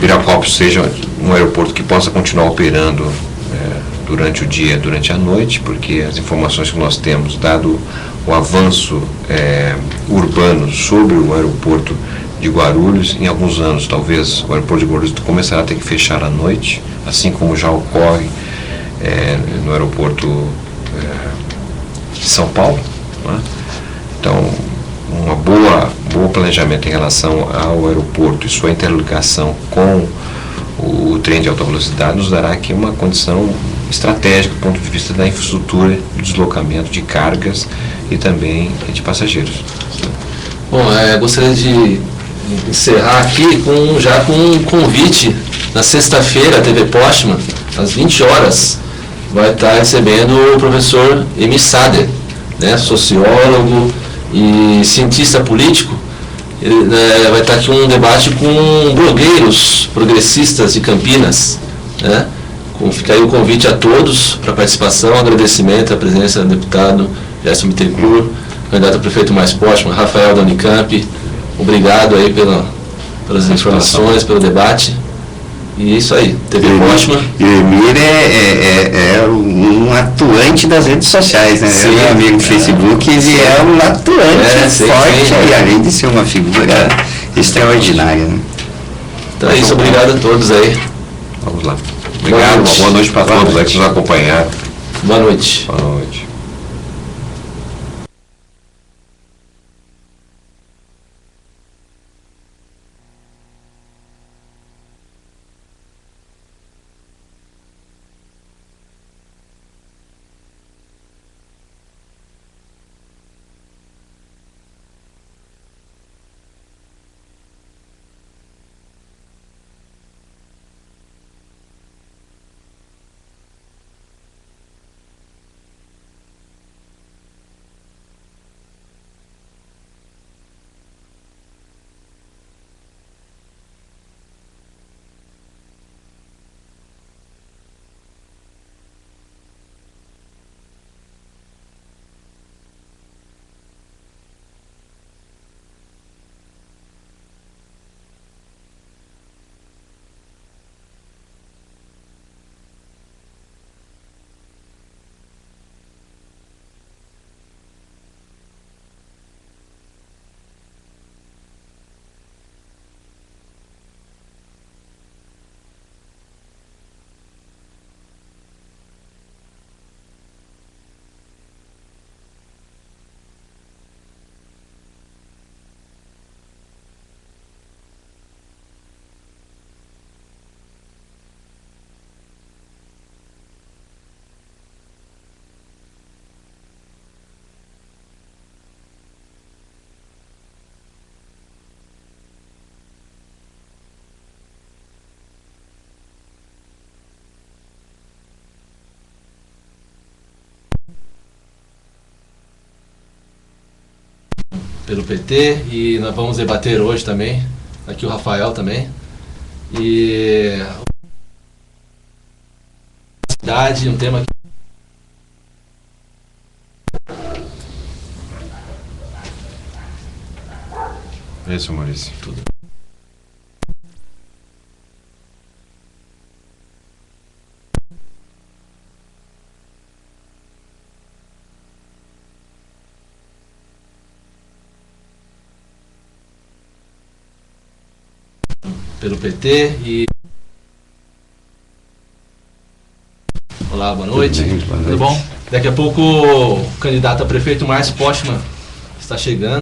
Viracopos seja um aeroporto que possa continuar operando durante o dia, durante a noite, porque as informações que nós temos, dado o avanço urbano sobre o aeroporto de Guarulhos, em alguns anos talvez o aeroporto de Guarulhos começará a ter que fechar à noite, assim como já ocorre no aeroporto de São Paulo, não é? Então, um bom planejamento em relação ao aeroporto e sua interligação com o trem de alta velocidade nos dará aqui uma condição estratégica do ponto de vista da infraestrutura de deslocamento de cargas e também de passageiros. Bom, gostaria de encerrar aqui já com um convite. Na sexta-feira, a TV Postman, às 20 horas, vai estar recebendo o professor Emi Sader, né, sociólogo e cientista político. Ele vai estar aqui um debate com blogueiros progressistas de Campinas, né? Fica aí o convite a todos para participação, agradecimento à presença do deputado Gerson Bittencourt, candidato a prefeito mais Postman, Rafael da Unicamp. Obrigado aí pelas informações, pelo debate. E é isso aí, TV Postman. E o Emir é um atuante das redes sociais, né? Sim, meu amigo do Facebook, ele é um atuante forte, sim. e além de ser uma figura extraordinária, né? Então é isso, obrigado a todos aí. Vamos lá. Obrigado, uma boa noite para todos aí que nos acompanharam. Boa noite. Boa noite. pelo PT, e nós vamos debater hoje também, aqui o Rafael também, e cidade, um tema que É isso, Maurício. tudo. Pelo PT e... Olá, boa noite. Tudo bem, boa Tudo noite. bom? Daqui a pouco o candidato a prefeito Márcio Postman está chegando.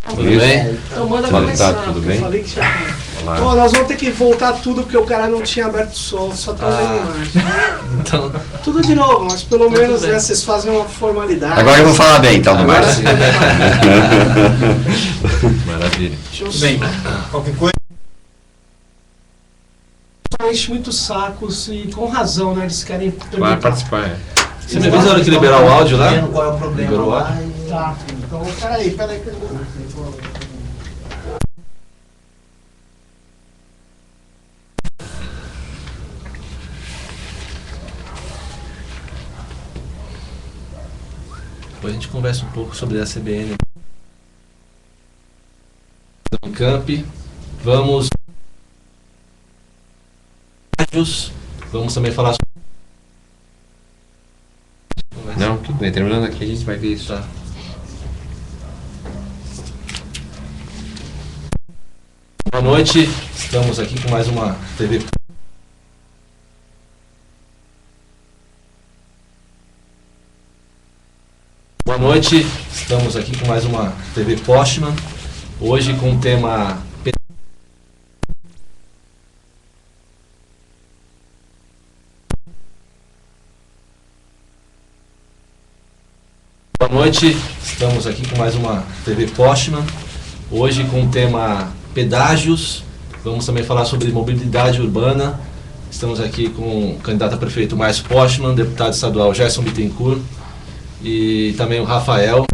Tudo Isso. bem? Então manda Fala, começar, tá, tudo porque bem? eu falei que já... Olá. Pô, nós vamos ter que voltar tudo porque o cara não tinha aberto o som, só tá Ah. vendo mais. Então, Tudo de novo, mas pelo Tudo menos bem. né, vocês fazem uma formalidade. Agora eu vou falar bem, então, do agora Márcio. sim. Maravilha. Deixa eu Bem, só- qualquer coisa. Só enche muitos sacos e com razão, né? Eles querem Vai perguntar. participar, é. Você me avisa a hora que liberar o áudio lá? Qual é o problema Liberou o lá? áudio? Tá, então peraí. Depois a gente conversa um pouco sobre a CBN. Camp, vamos também falar sobre... Não, tudo bem. Terminando aqui, a gente vai ver isso. Tá. Boa noite, estamos aqui com mais uma TV. Boa noite, estamos aqui com mais uma TV Postman, hoje com o tema... Boa noite, estamos aqui com mais uma TV Postman, hoje com o tema pedágios, vamos também falar sobre mobilidade urbana. Estamos aqui com o candidato a prefeito Márcio Postman, deputado estadual Gerson Bittencourt e também o Rafael.